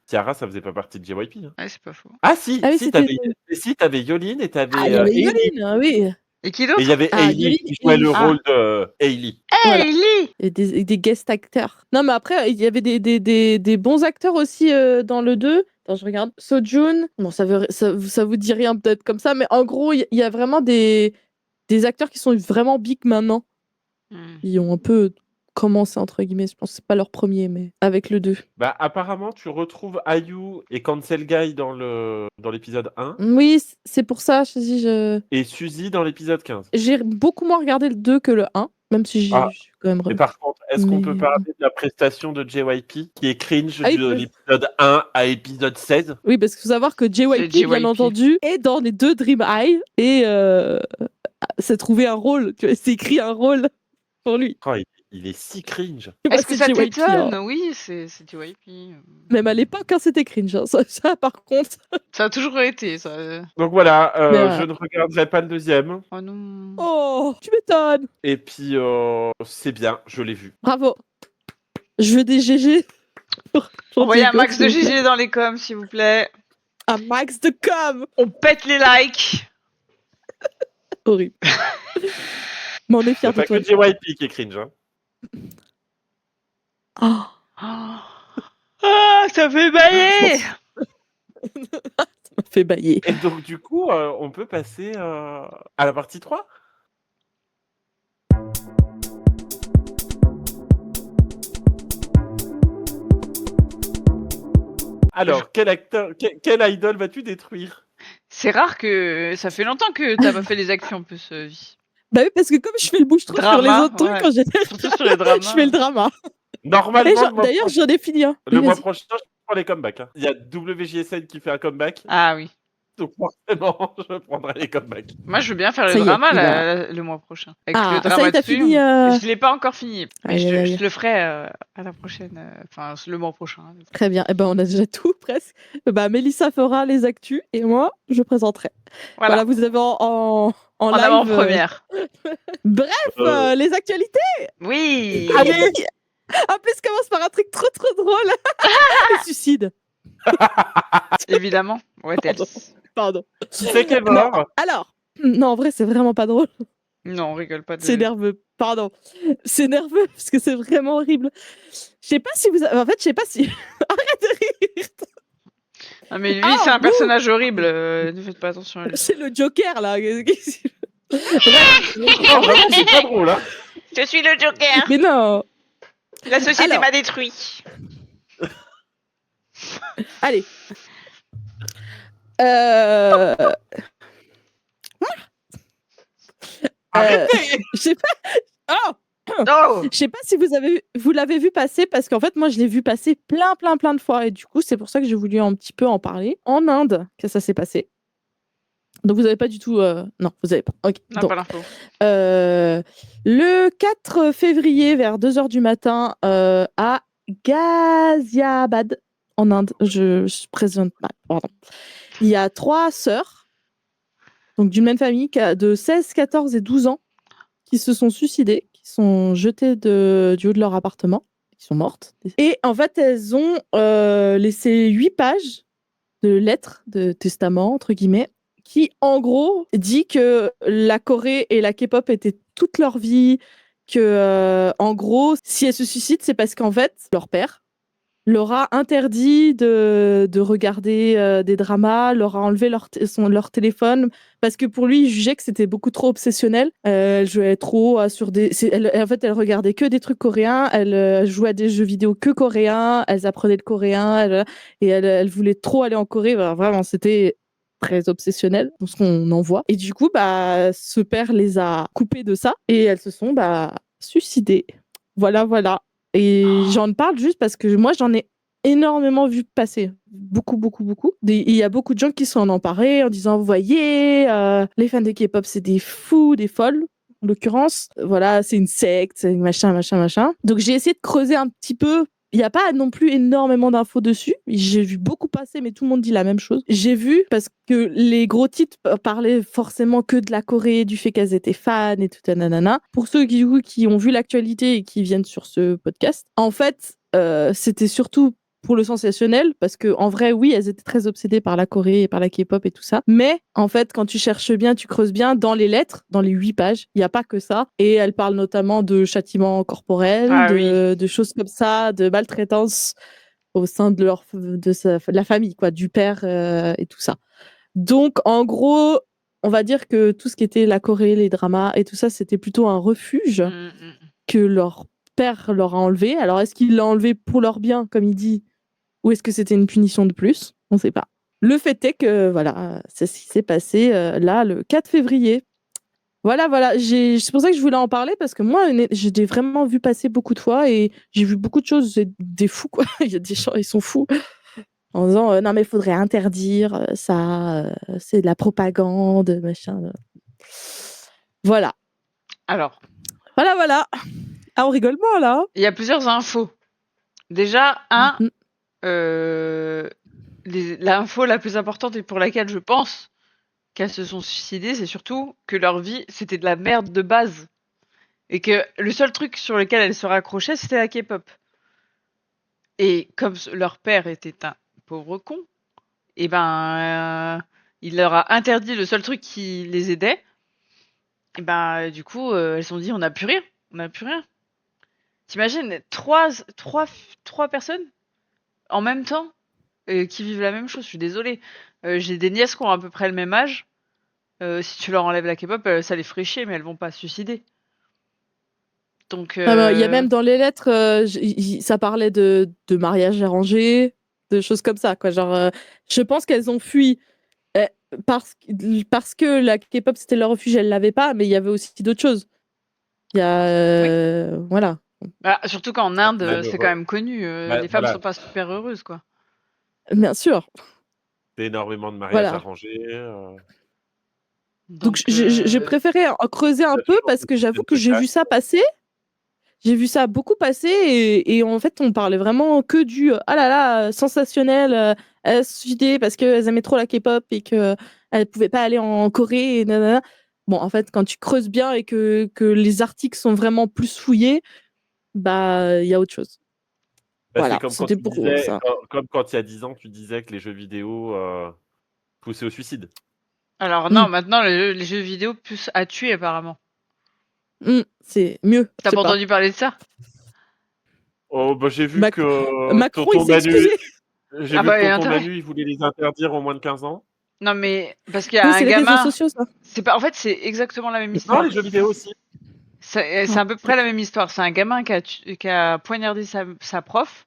Speaker 1: Tiara, ça faisait pas partie de JYP. Hein.
Speaker 3: Ouais, c'est pas faux.
Speaker 1: Ah, si,
Speaker 2: Ah oui,
Speaker 1: si,
Speaker 2: c'était.
Speaker 1: t'avais Yolin et t'avais.
Speaker 2: Ah, il y avait
Speaker 1: Hailey.
Speaker 2: Yolin, ah oui.
Speaker 3: Et qui
Speaker 1: Et
Speaker 3: d'autre?
Speaker 1: il y avait
Speaker 2: Ah,
Speaker 1: Hailey
Speaker 2: Yolin,
Speaker 1: qui jouait le
Speaker 2: Hailey.
Speaker 1: rôle de Hailey.
Speaker 2: Voilà.
Speaker 3: Hailey.
Speaker 2: Et des guest acteurs. Non, mais après, il y avait des bons acteurs aussi dans le 2. Attends, je regarde. Sojun. Bon, ça vous dit rien peut-être comme ça, mais en gros, il y a vraiment des acteurs qui sont vraiment big maintenant. Ils ont un peu commencé, entre guillemets. Je pense que c'est pas leur premier, mais avec le 2.
Speaker 1: Bah, apparemment, tu retrouves Ayu et Cancel Guy dans l'épisode 1
Speaker 2: Oui, c'est pour ça, je dis,
Speaker 1: et Suzy dans l'épisode 15.
Speaker 2: j'ai beaucoup moins regardé le 2 que le 1, même si j'ai
Speaker 1: Ah,
Speaker 2: quand même.
Speaker 1: Et par contre, est-ce qu'on peut
Speaker 2: Mais-
Speaker 1: parler de la prestation de JYP qui est cringe
Speaker 2: Ah oui,
Speaker 1: de l'épisode 1 à l'épisode 16?
Speaker 2: Oui, parce qu'il faut savoir que JYP,
Speaker 3: C'est
Speaker 2: bien
Speaker 3: JYP.
Speaker 2: entendu, est dans les 2 Dream High et s'est trouvé un rôle. Tu vois, s'est écrit un rôle pour lui.
Speaker 1: Oh, il est si cringe.
Speaker 2: Bah,
Speaker 3: Est-ce que
Speaker 2: c'est
Speaker 3: ça
Speaker 2: JYP, hein.
Speaker 3: t'étonne? Oui, c'est JYP.
Speaker 2: Même à l'époque, hein, c'était cringe. Hein. Ça, par contre.
Speaker 3: Ça a toujours été, ça.
Speaker 1: Donc voilà,
Speaker 2: Mais,
Speaker 1: je ne regarderai pas le deuxième.
Speaker 3: Oh non.
Speaker 2: Oh, tu m'étonnes.
Speaker 1: Et puis, c'est bien, je l'ai vu.
Speaker 2: Bravo. Je veux des GG. pour
Speaker 3: Envoyez un
Speaker 2: Diego,
Speaker 3: max de
Speaker 2: s'il vous plaît.
Speaker 3: GG dans les coms, s'il vous plaît.
Speaker 2: Un max de com.
Speaker 3: On pète les likes.
Speaker 2: Horrible. Mais on est
Speaker 1: Il n'y
Speaker 2: fiers
Speaker 1: a
Speaker 2: de
Speaker 1: pas
Speaker 2: toi.
Speaker 1: que JYP qui est cringe. Hein.
Speaker 2: Oh.
Speaker 3: Ah, ça fait bailler.
Speaker 2: Ça m'a fait bailler.
Speaker 1: Et donc, du coup, on peut passer à la partie 3. Alors, quel idol vas-tu détruire?
Speaker 3: C'est rare que ça fait longtemps que t'as pas fait les actions en plus, Vie.
Speaker 2: Bah oui, parce que comme je fais le bouche-trou sur les
Speaker 3: Drama,
Speaker 2: autres trucs,
Speaker 3: ouais.
Speaker 2: quand j'étais
Speaker 3: Surtout sur les dramas.
Speaker 2: je fais le drama.
Speaker 1: Normalement,
Speaker 2: Et
Speaker 1: le mois
Speaker 2: d'ailleurs,
Speaker 1: prochain-
Speaker 2: j'en ai fini un.
Speaker 1: le
Speaker 2: Oui,
Speaker 1: mois
Speaker 2: vas-y.
Speaker 1: prochain, je prends les comebacks. Hein. Il y a WJSN qui fait un comeback,
Speaker 3: Ah oui.
Speaker 1: donc forcément, je prendrai les comebacks.
Speaker 3: Moi, je veux bien faire
Speaker 2: Ça
Speaker 3: le
Speaker 2: y est,
Speaker 3: drama
Speaker 2: il a-
Speaker 3: le mois prochain. Avec
Speaker 2: Ah,
Speaker 3: le
Speaker 2: ça
Speaker 3: drama
Speaker 2: y est, t'as
Speaker 3: dessus.
Speaker 2: fini.
Speaker 3: Je l'ai pas encore fini. Mais
Speaker 2: Aïe, aïe, aïe.
Speaker 3: je le ferai à la prochaine. Enfin, le mois prochain.
Speaker 2: Très bien. Eh ben, on a déjà tout presque. Bah, Mélissa fera les actus et moi, je présenterai. Voilà,
Speaker 3: Voilà.
Speaker 2: vous avez en
Speaker 3: En
Speaker 2: live.
Speaker 3: avant-première.
Speaker 2: Bref, les actualités.
Speaker 3: Oui.
Speaker 2: Allez. En plus, commence par un truc trop drôle. Le suicide.
Speaker 3: Évidemment. What
Speaker 2: Pardon.
Speaker 3: else?
Speaker 2: Pardon.
Speaker 1: Qui c'est qui est mort?
Speaker 2: Alors, non, en vrai, c'est vraiment pas drôle.
Speaker 3: Non, on rigole pas de.
Speaker 2: C'est nerveux. Pardon. C'est nerveux parce que c'est vraiment horrible. Je sais pas si vous. En fait, je sais pas si. Arrête de rire.
Speaker 3: Ah, mais lui,
Speaker 2: Ah,
Speaker 3: c'est un
Speaker 2: bouh.
Speaker 3: personnage horrible. Ne faites pas attention à lui.
Speaker 2: C'est le Joker là.
Speaker 1: Non, vraiment, c'est pas drôle. Hein.
Speaker 3: Je suis le Joker.
Speaker 2: Mais non.
Speaker 3: La société
Speaker 2: Alors.
Speaker 3: m'a détruit.
Speaker 2: Allez.
Speaker 1: Arrêtez.
Speaker 2: Je sais pas. Oh.
Speaker 3: Oh.
Speaker 2: Je sais pas si vous l'avez vu passer parce qu'en fait moi je l'ai vu passer plein de fois et du coup c'est pour ça que j'ai voulu un petit peu en parler. En Inde que ça s'est passé. Donc vous avez pas du tout non, vous avez pas. OK.
Speaker 3: Non,
Speaker 2: Donc,
Speaker 3: pas l'info.
Speaker 2: le 4 février vers 2h du matin à Ghaziabad en Inde, je présente mal, pardon. Il y a 3 sœurs donc d'une même famille de 16, 14 et 12 ans qui se sont suicidées, qui sont jetées du haut de leur appartement, qui sont mortes. Et en fait, elles ont laissé 8 pages de lettres de testament, entre guillemets, qui, en gros, dit que la Corée et la K-pop étaient toute leur vie, que, en gros, si elles se suicident, c'est parce qu'en fait, leur père leur a interdit de regarder des dramas, leur a enlevé leur téléphone, parce que pour lui, il jugeait que c'était beaucoup trop obsessionnel. Elle jouait trop sur des... En fait, elle regardait que des trucs coréens, elle jouait à des jeux vidéo que coréens, elles apprenaient le coréen, et elle voulait trop aller en Corée. Bah, vraiment, c'était très obsessionnel, pour ce qu'on en voit. Et du coup, bah, ce père les a coupées de ça, et elles se sont suicidées. Voilà. Et j'en parle juste parce que moi, j'en ai énormément vu passer. Beaucoup. Il y a beaucoup de gens qui sont en emparés en disant, vous voyez, les fans de K-pop, c'est des fous, des folles, en l'occurrence. Voilà, c'est une secte, c'est machin. Donc, j'ai essayé de creuser un petit peu. Il n'y a pas non plus énormément d'infos dessus. J'ai vu beaucoup passer, mais tout le monde dit la même chose. J'ai vu, parce que les gros titres parlaient forcément que de la Corée, du fait qu'elles étaient fans et tout, nanana. Pour ceux qui ont vu l'actualité et qui viennent sur ce podcast, en fait, c'était surtout pour le sensationnel, parce que en vrai, oui, elles étaient très obsédées par la Corée et par la K-pop et tout ça. Mais en fait, quand tu cherches bien, tu creuses bien, dans les lettres, dans les 8 pages, il n'y a pas que ça. Et elles parlent notamment de châtiments corporels, de choses comme ça, de maltraitance au sein de la famille, quoi, du père et tout ça. Donc, en gros, on va dire que tout ce qui était la Corée, les dramas et tout ça, c'était plutôt un refuge que leur père leur a enlevé. Alors, est-ce qu'il l'a enlevé pour leur bien, comme il dit, ou est-ce que c'était une punition de plus? On ne sait pas. Le fait est que, voilà, c'est ce qui s'est passé là, le 4 février. Voilà. C'est pour ça que je voulais en parler, parce que moi, j'ai vraiment vu passer beaucoup de fois et j'ai vu beaucoup de choses, des fous, quoi. Il y a des gens, ils sont fous. En disant, non, mais il faudrait interdire ça, c'est de la propagande, machin. Voilà.
Speaker 3: Alors.
Speaker 2: Voilà. Ah, on rigole moins là. Hein.
Speaker 3: Il y a plusieurs infos. Déjà,
Speaker 2: Mhm.
Speaker 3: L'info la plus importante et pour laquelle je pense qu'elles se sont suicidées, c'est surtout que leur vie, c'était de la merde de base. Et que le seul truc sur lequel elles se raccrochaient, c'était la K-pop. Et comme leur père était un pauvre con, et il leur a interdit le seul truc qui les aidait. Et du coup, elles se sont dit, on n'a plus rien. On n'a plus rien. T'imagines, trois personnes en même temps qui vivent la même chose. Je suis désolée. J'ai des nièces qui ont à peu près le même âge. Si tu leur enlèves la K-pop, ça les ferait chier, mais elles vont pas se suicider. Donc,
Speaker 2: Ah bah, il y a même dans les lettres, ça parlait de mariage arrangé, de choses comme ça, quoi. Genre, je pense qu'elles ont fui euh, parce que la K-pop c'était leur refuge, elles l'avaient pas, mais il y avait aussi d'autres choses. Il y a, voilà.
Speaker 3: surtout qu'en Inde, c'est
Speaker 1: malheureux.
Speaker 3: quand même connu.
Speaker 1: Bah,
Speaker 3: les femmes
Speaker 1: voilà.
Speaker 3: sont pas super heureuses, quoi.
Speaker 2: Bien sûr.
Speaker 1: C'est énormément de mariages
Speaker 2: Voilà.
Speaker 1: arrangés.
Speaker 2: Donc j'ai préféré en creuser un
Speaker 1: ça
Speaker 2: peu
Speaker 1: change
Speaker 2: parce
Speaker 1: le
Speaker 2: que j'avoue
Speaker 1: système
Speaker 2: que
Speaker 1: de
Speaker 2: j'ai vu
Speaker 1: caste.
Speaker 2: ça passer. J'ai vu ça beaucoup passer et en fait on parlait vraiment que du ah là là sensationnel, elles se suicidaient parce qu'elles aimaient trop la K-pop et que elles pouvaient pas aller en Corée et nanana. Bon en fait quand tu creuses bien et que les articles sont vraiment plus fouillés, bah il y a autre chose.
Speaker 1: Bah, c'est
Speaker 2: Voilà,
Speaker 1: comme quand
Speaker 2: c'était
Speaker 1: tu
Speaker 2: pour
Speaker 1: disais,
Speaker 2: ça.
Speaker 1: comme quand il y a 10 ans, tu disais que les jeux vidéo poussaient au suicide.
Speaker 3: Alors
Speaker 2: Mm.
Speaker 3: non, maintenant les jeux vidéo poussent à tuer apparemment.
Speaker 2: C'est mieux.
Speaker 3: T'as
Speaker 2: Je sais
Speaker 3: pas
Speaker 2: pas.
Speaker 3: entendu parler de ça?
Speaker 1: Oh, bah, j'ai vu que
Speaker 2: Macron il
Speaker 1: tonton
Speaker 2: s'est
Speaker 1: Manu,
Speaker 2: excusé.
Speaker 1: j'ai
Speaker 3: Ah
Speaker 1: vu que
Speaker 3: bah, il y a
Speaker 1: tonton
Speaker 3: intérêt.
Speaker 1: Manu, il voulait les interdire aux moins de 15 ans.
Speaker 3: Non mais parce qu'il y a
Speaker 2: Oui
Speaker 3: un
Speaker 2: c'est les réseaux
Speaker 3: gamin.
Speaker 2: sociaux ça.
Speaker 3: C'est pas. En fait, c'est exactement la même
Speaker 1: Non,
Speaker 3: histoire.
Speaker 1: les jeux vidéo aussi.
Speaker 3: C'est à peu près la même histoire. C'est un gamin qui a poignardé sa prof.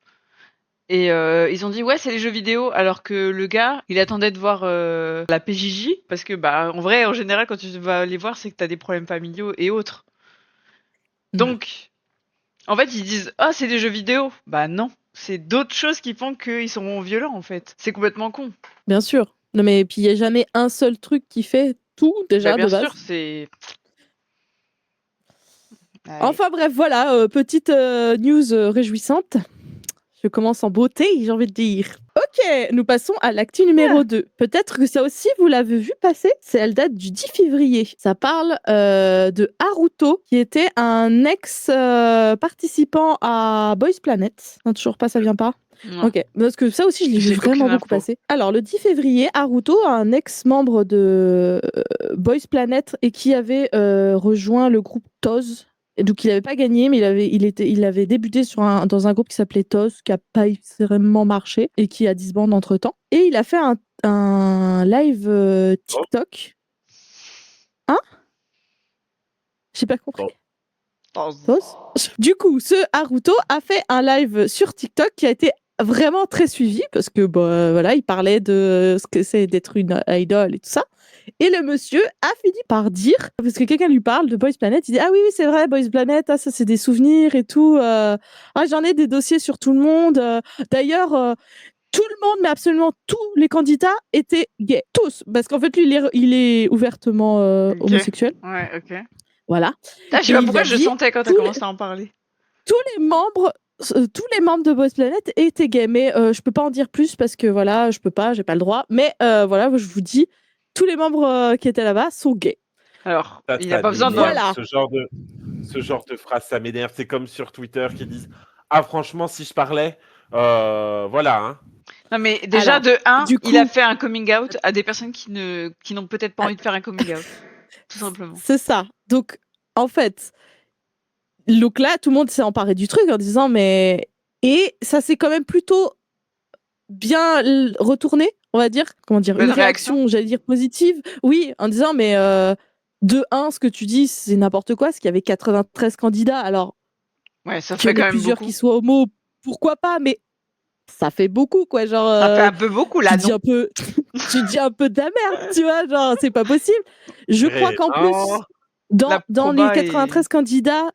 Speaker 3: Et ils ont dit ouais c'est les jeux vidéo alors que le gars il attendait de voir la PJJ parce que en vrai en général quand tu vas les voir c'est que t'as des problèmes familiaux et autres.
Speaker 2: Mm.
Speaker 3: Donc en fait ils disent ah c'est des jeux vidéo. Bah non, c'est d'autres choses qui font qu'ils sont violents en fait. C'est complètement con.
Speaker 2: Bien sûr. Non mais puis il y a jamais un seul truc qui fait tout déjà
Speaker 3: Bien
Speaker 2: de base.
Speaker 3: sûr c'est. Allez.
Speaker 2: Enfin bref, voilà, petite news réjouissante. Je commence en beauté, j'ai envie de dire. Ok, nous passons à l'actu numéro 2. Peut-être que ça aussi, vous l'avez vu passer. Elle date du 10 février. Ça parle de Haruto, qui était un ex-participant à Boys Planet. Non, toujours pas, ça vient pas.
Speaker 3: Non.
Speaker 2: Ok, parce que ça aussi, je l'ai
Speaker 3: J'ai
Speaker 2: vu vraiment
Speaker 3: aucune
Speaker 2: beaucoup
Speaker 3: info.
Speaker 2: passer. Alors, le 10 février, Haruto, un ex-membre de Boys Planet et qui avait rejoint le groupe Toz. Et donc, il n'avait pas gagné, mais il avait débuté dans un groupe qui s'appelait Toz, qui n'a pas vraiment marché et qui a disbandé entre-temps. Et il a fait un live TikTok. Hein? J'ai pas compris. Toz. Du coup, ce Haruto a fait un live sur TikTok qui a été vraiment très suivi parce que voilà, il parlait de ce que c'est d'être une idole et tout ça. Et le monsieur a fini par dire, parce que quelqu'un lui parle de Boys Planet, il dit ah oui c'est vrai Boys Planet, ça c'est des souvenirs et tout. J'en ai des dossiers sur tout le monde. D'ailleurs tout le monde, mais absolument tous les candidats étaient gays, tous, parce qu'en fait lui il est ouvertement homosexuel.
Speaker 3: Ouais ok.
Speaker 2: Voilà.
Speaker 3: Je sais
Speaker 2: Et
Speaker 3: pas
Speaker 2: il
Speaker 3: pourquoi
Speaker 2: a
Speaker 3: je
Speaker 2: dit,
Speaker 3: sentais quand t'as commencé à en parler.
Speaker 2: tous les membres de Boys Planet étaient gays, mais je peux pas en dire plus parce que voilà, je peux pas, j'ai pas le droit. Mais voilà, je vous dis, tous les membres qui étaient là-bas sont gays.
Speaker 3: Alors,
Speaker 1: Ça,
Speaker 3: il
Speaker 1: ça
Speaker 3: a pas besoin de.
Speaker 1: m'énerve,
Speaker 2: Voilà.
Speaker 1: ce genre de phrase, ça m'énerve. C'est comme sur Twitter qui disent ah franchement si je parlais, voilà. Hein.
Speaker 3: Non mais déjà
Speaker 2: Alors,
Speaker 3: de 1,
Speaker 2: du coup-
Speaker 3: il a fait un coming out à des personnes qui n'ont peut-être pas envie de faire un coming out, tout simplement.
Speaker 2: C'est ça. Donc, en fait, donc là, tout le monde s'est emparé du truc en disant mais... Et ça s'est quand même plutôt bien retourné, on va dire. Comment dire?
Speaker 3: Bonne
Speaker 2: Une réaction, j'allais dire positive. Oui, en disant mais de 1, ce que tu dis, c'est n'importe quoi, parce qu'il y avait 93 candidats. Alors,
Speaker 3: Ouais, ça
Speaker 2: qu'il y
Speaker 3: fait
Speaker 2: en ait
Speaker 3: quand même
Speaker 2: plusieurs
Speaker 3: beaucoup.
Speaker 2: qui soient homo, pourquoi pas, mais ça fait beaucoup, quoi. Genre,
Speaker 3: Ça fait un peu beaucoup là,
Speaker 2: tu dis
Speaker 3: non?
Speaker 2: un peu, tu dis un peu de la merde, tu vois, genre, c'est pas possible. Je crois qu'en plus,
Speaker 3: La
Speaker 2: dans les
Speaker 3: proba
Speaker 2: 93 candidats,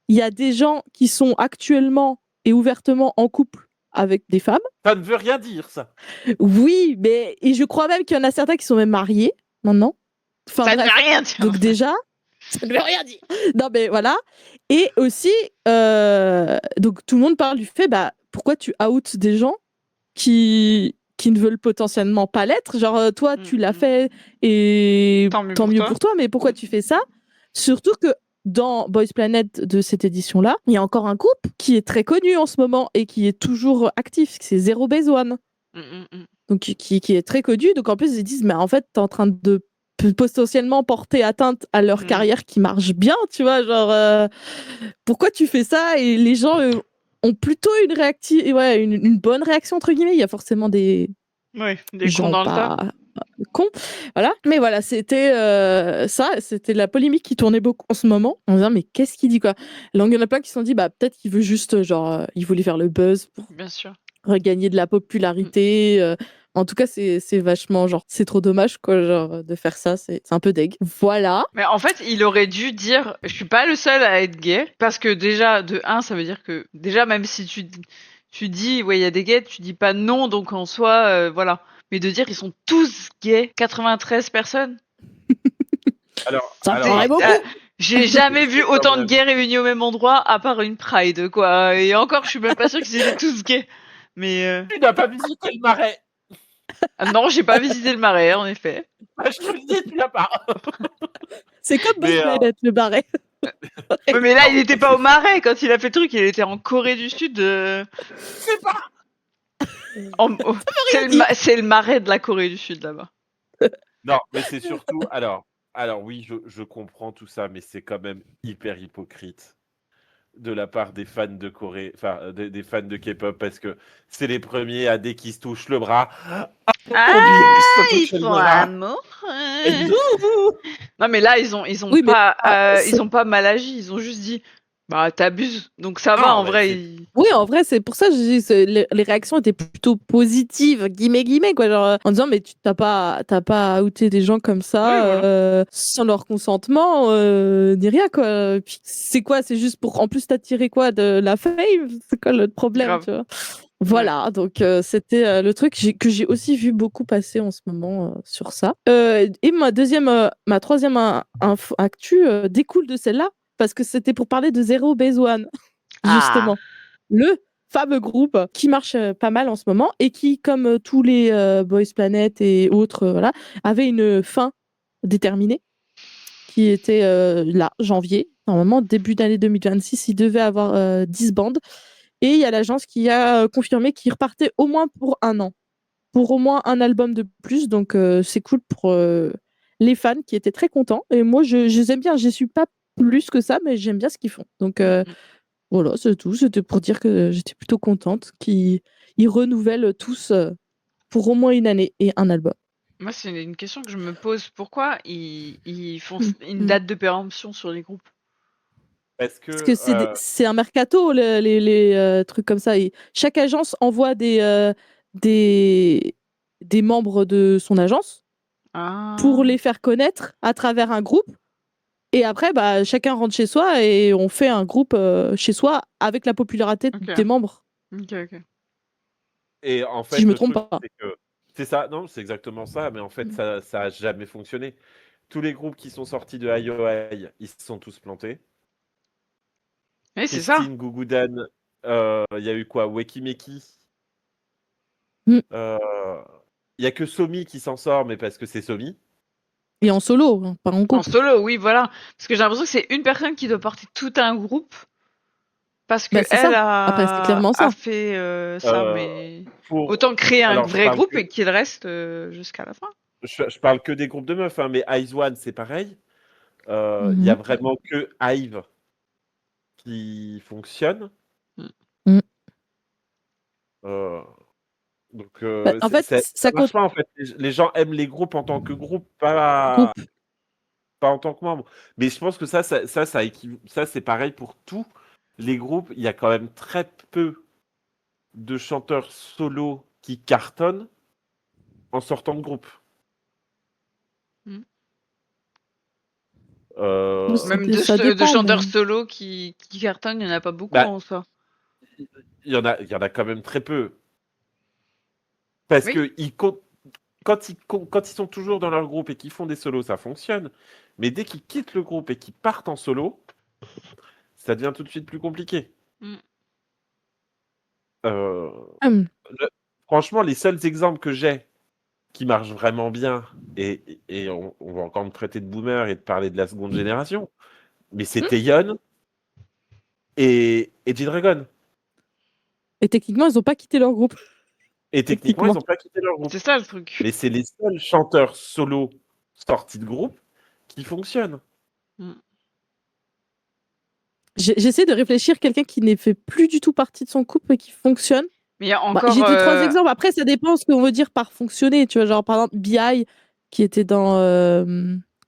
Speaker 2: il y a des gens qui sont actuellement et ouvertement en couple avec des femmes.
Speaker 1: Ça ne veut rien dire ça.
Speaker 2: Oui, mais et je crois même qu'il y en a certains qui sont même mariés maintenant. Enfin
Speaker 3: Ça ne
Speaker 2: bref.
Speaker 3: veut rien dire.
Speaker 2: Donc déjà, Ça ne veut rien dire. Non, mais voilà. Et aussi, donc tout le monde parle du fait, pourquoi tu out des gens qui ne veulent potentiellement pas l'être. Genre, toi, tu l'as fait et tant mieux pour toi, mais pourquoi tu fais ça? Surtout que dans Boys Planet de cette édition-là, il y a encore un groupe qui est très connu en ce moment et qui est toujours actif, c'est Zero Base One. Donc, qui est très connu. Donc, en plus, ils disent, mais en fait, t'es en train de potentiellement porter atteinte à leur carrière qui marche bien, tu vois, genre, pourquoi tu fais ça? Et les gens ont plutôt une bonne réaction, entre guillemets. Il y a forcément des
Speaker 3: cons dans le tas.
Speaker 2: Cons, voilà. Mais voilà, c'était c'était la polémique qui tournait beaucoup en ce moment, en disant, mais qu'est-ce qu'il dit, quoi? Donc, il y en a plein qui se sont dit, peut-être qu'il veut juste, genre, il voulait faire le buzz pour
Speaker 3: Bien sûr.
Speaker 2: regagner de la popularité. En tout cas, c'est vachement, genre, c'est trop dommage, quoi, genre, de faire ça, c'est un peu deg. Voilà.
Speaker 3: Mais en fait, il aurait dû dire, je suis pas le seul à être gay, parce que déjà, de 1, ça veut dire que, déjà, même si tu dis, ouais, il y a des gays, tu dis pas non, donc en soi, voilà. Mais de dire, ils sont tous gays, 93 personnes.
Speaker 2: Ça paraît beaucoup.
Speaker 3: J'ai jamais vu autant de gays réunis au même endroit, à part une Pride, quoi. Et encore, je suis même pas sûre qu'ils étaient tous gays. Mais
Speaker 1: Tu n'as pas visité le Marais.
Speaker 3: Ah non, j'ai pas visité le Marais, en effet.
Speaker 1: Je te le dis, tu l'as pas.
Speaker 2: C'est comme Boys Planet, le Marais.
Speaker 3: Ouais, mais là, il était pas au Marais quand il a fait le truc, il était en Corée du Sud.
Speaker 1: C'est pas.
Speaker 3: C'est le Marais de la Corée du Sud là-bas.
Speaker 1: Non, mais c'est surtout. Alors oui, je comprends tout ça, mais c'est quand même hyper hypocrite de la part des fans de Corée, enfin des fans de K-pop, parce que c'est les premiers à dès qu'ils se touchent le bras.
Speaker 3: Ils font amour. Non, mais là, ils ont pas mal agi. Ils ont juste dit, t'abuses. Donc ça va, en vrai.
Speaker 2: Oui, en vrai, c'est pour ça que je dis les réactions étaient plutôt positives, guillemets, quoi. Genre, en disant, mais tu t'as pas outé des gens comme ça, sans leur consentement, ni rien, quoi. Puis, c'est quoi? C'est juste pour, en plus, t'attirer quoi? De la fame? C'est quoi le problème, tu vois? Voilà, donc c'était le truc que j'ai aussi vu beaucoup passer en ce moment sur ça. Et ma troisième actu découle de celle-là, parce que c'était pour parler de Zero Base One, justement. Le fameux groupe qui marche pas mal en ce moment et qui, comme tous les Boys Planet et autres, voilà, avait une fin déterminée qui était là, janvier. Normalement, début d'année 2026, il devait avoir 10 bandes. Et il y a l'agence qui a confirmé qu'il repartait au moins pour 1 an, pour au moins un album de plus. Donc, c'est cool pour les fans qui étaient très contents. Et moi, je les aime bien. Je ne suis pas plus que ça, mais j'aime bien ce qu'ils font. Donc, voilà, c'est tout. C'était pour dire que j'étais plutôt contente qu'ils renouvellent tous pour au moins une année et un album.
Speaker 3: Moi, c'est une question que je me pose. Pourquoi ils font une date de péremption sur les groupes?
Speaker 2: Parce que c'est un mercato, les trucs comme ça. Et chaque agence envoie des membres de son agence pour les faire connaître à travers un groupe. Et après, chacun rentre chez soi et on fait un groupe chez soi avec la popularité des membres.
Speaker 3: Ok.
Speaker 1: Et en fait,
Speaker 2: si je me trompe pas.
Speaker 1: C'est ça, non, c'est exactement ça, mais en fait, ça a jamais fonctionné. Tous les groupes qui sont sortis de IOI, ils se sont tous plantés.
Speaker 3: Oui, c'est ça.
Speaker 1: Gugudan, il y a eu quoi? Wekimeki. Il y a que Somi qui s'en sort, mais parce que c'est Somi.
Speaker 2: Et en solo, hein, pas en groupe.
Speaker 3: En solo, oui, voilà. Parce que j'ai l'impression que c'est une personne qui doit porter tout un groupe. Parce que elle a fait ça, mais autant créer un vrai groupe et qu'il reste jusqu'à la fin.
Speaker 1: Je parle que des groupes de meufs, hein, mais IZ*ONE, c'est pareil. Il y a vraiment que IVE qui fonctionne. Donc,
Speaker 2: en fait,
Speaker 1: ça marche pas, en fait. Les gens aiment les groupes en tant que groupe, pas en tant que membre. Mais je pense que ça c'est pareil pour tous les groupes. Il y a quand même très peu de chanteurs solo qui cartonnent en sortant de groupe.
Speaker 3: Même de chanteurs solo qui cartonnent, il n'y en a pas beaucoup en soi.
Speaker 1: Il y en a quand même très peu. Parce que quand ils sont toujours dans leur groupe et qu'ils font des solos, ça fonctionne. Mais dès qu'ils quittent le groupe et qu'ils partent en solo, ça devient tout de suite plus compliqué.
Speaker 3: Mm.
Speaker 1: Euh,
Speaker 2: Hum.
Speaker 1: Franchement, les seuls exemples que j'ai qui marchent vraiment bien, et on va encore me traiter de boomer et de parler de la seconde génération, mais c'est Taeyeon et G-Dragon.
Speaker 2: Et techniquement, ils ont pas quitté leur groupe.
Speaker 1: Et techniquement, ils
Speaker 2: Techniquement.
Speaker 1: n'ont pas quitté leur groupe.
Speaker 3: C'est ça le truc.
Speaker 1: Mais c'est les seuls chanteurs solo sortis de groupe qui fonctionnent.
Speaker 2: J'essaie de réfléchir quelqu'un qui n'est fait plus du tout partie de son couple et qui fonctionne.
Speaker 3: Mais il y a
Speaker 2: Bah,
Speaker 3: encore.
Speaker 2: j'ai dit 3 exemples. Après, ça dépend ce qu'on veut dire par fonctionner. Tu vois, genre par exemple, BI qui était dans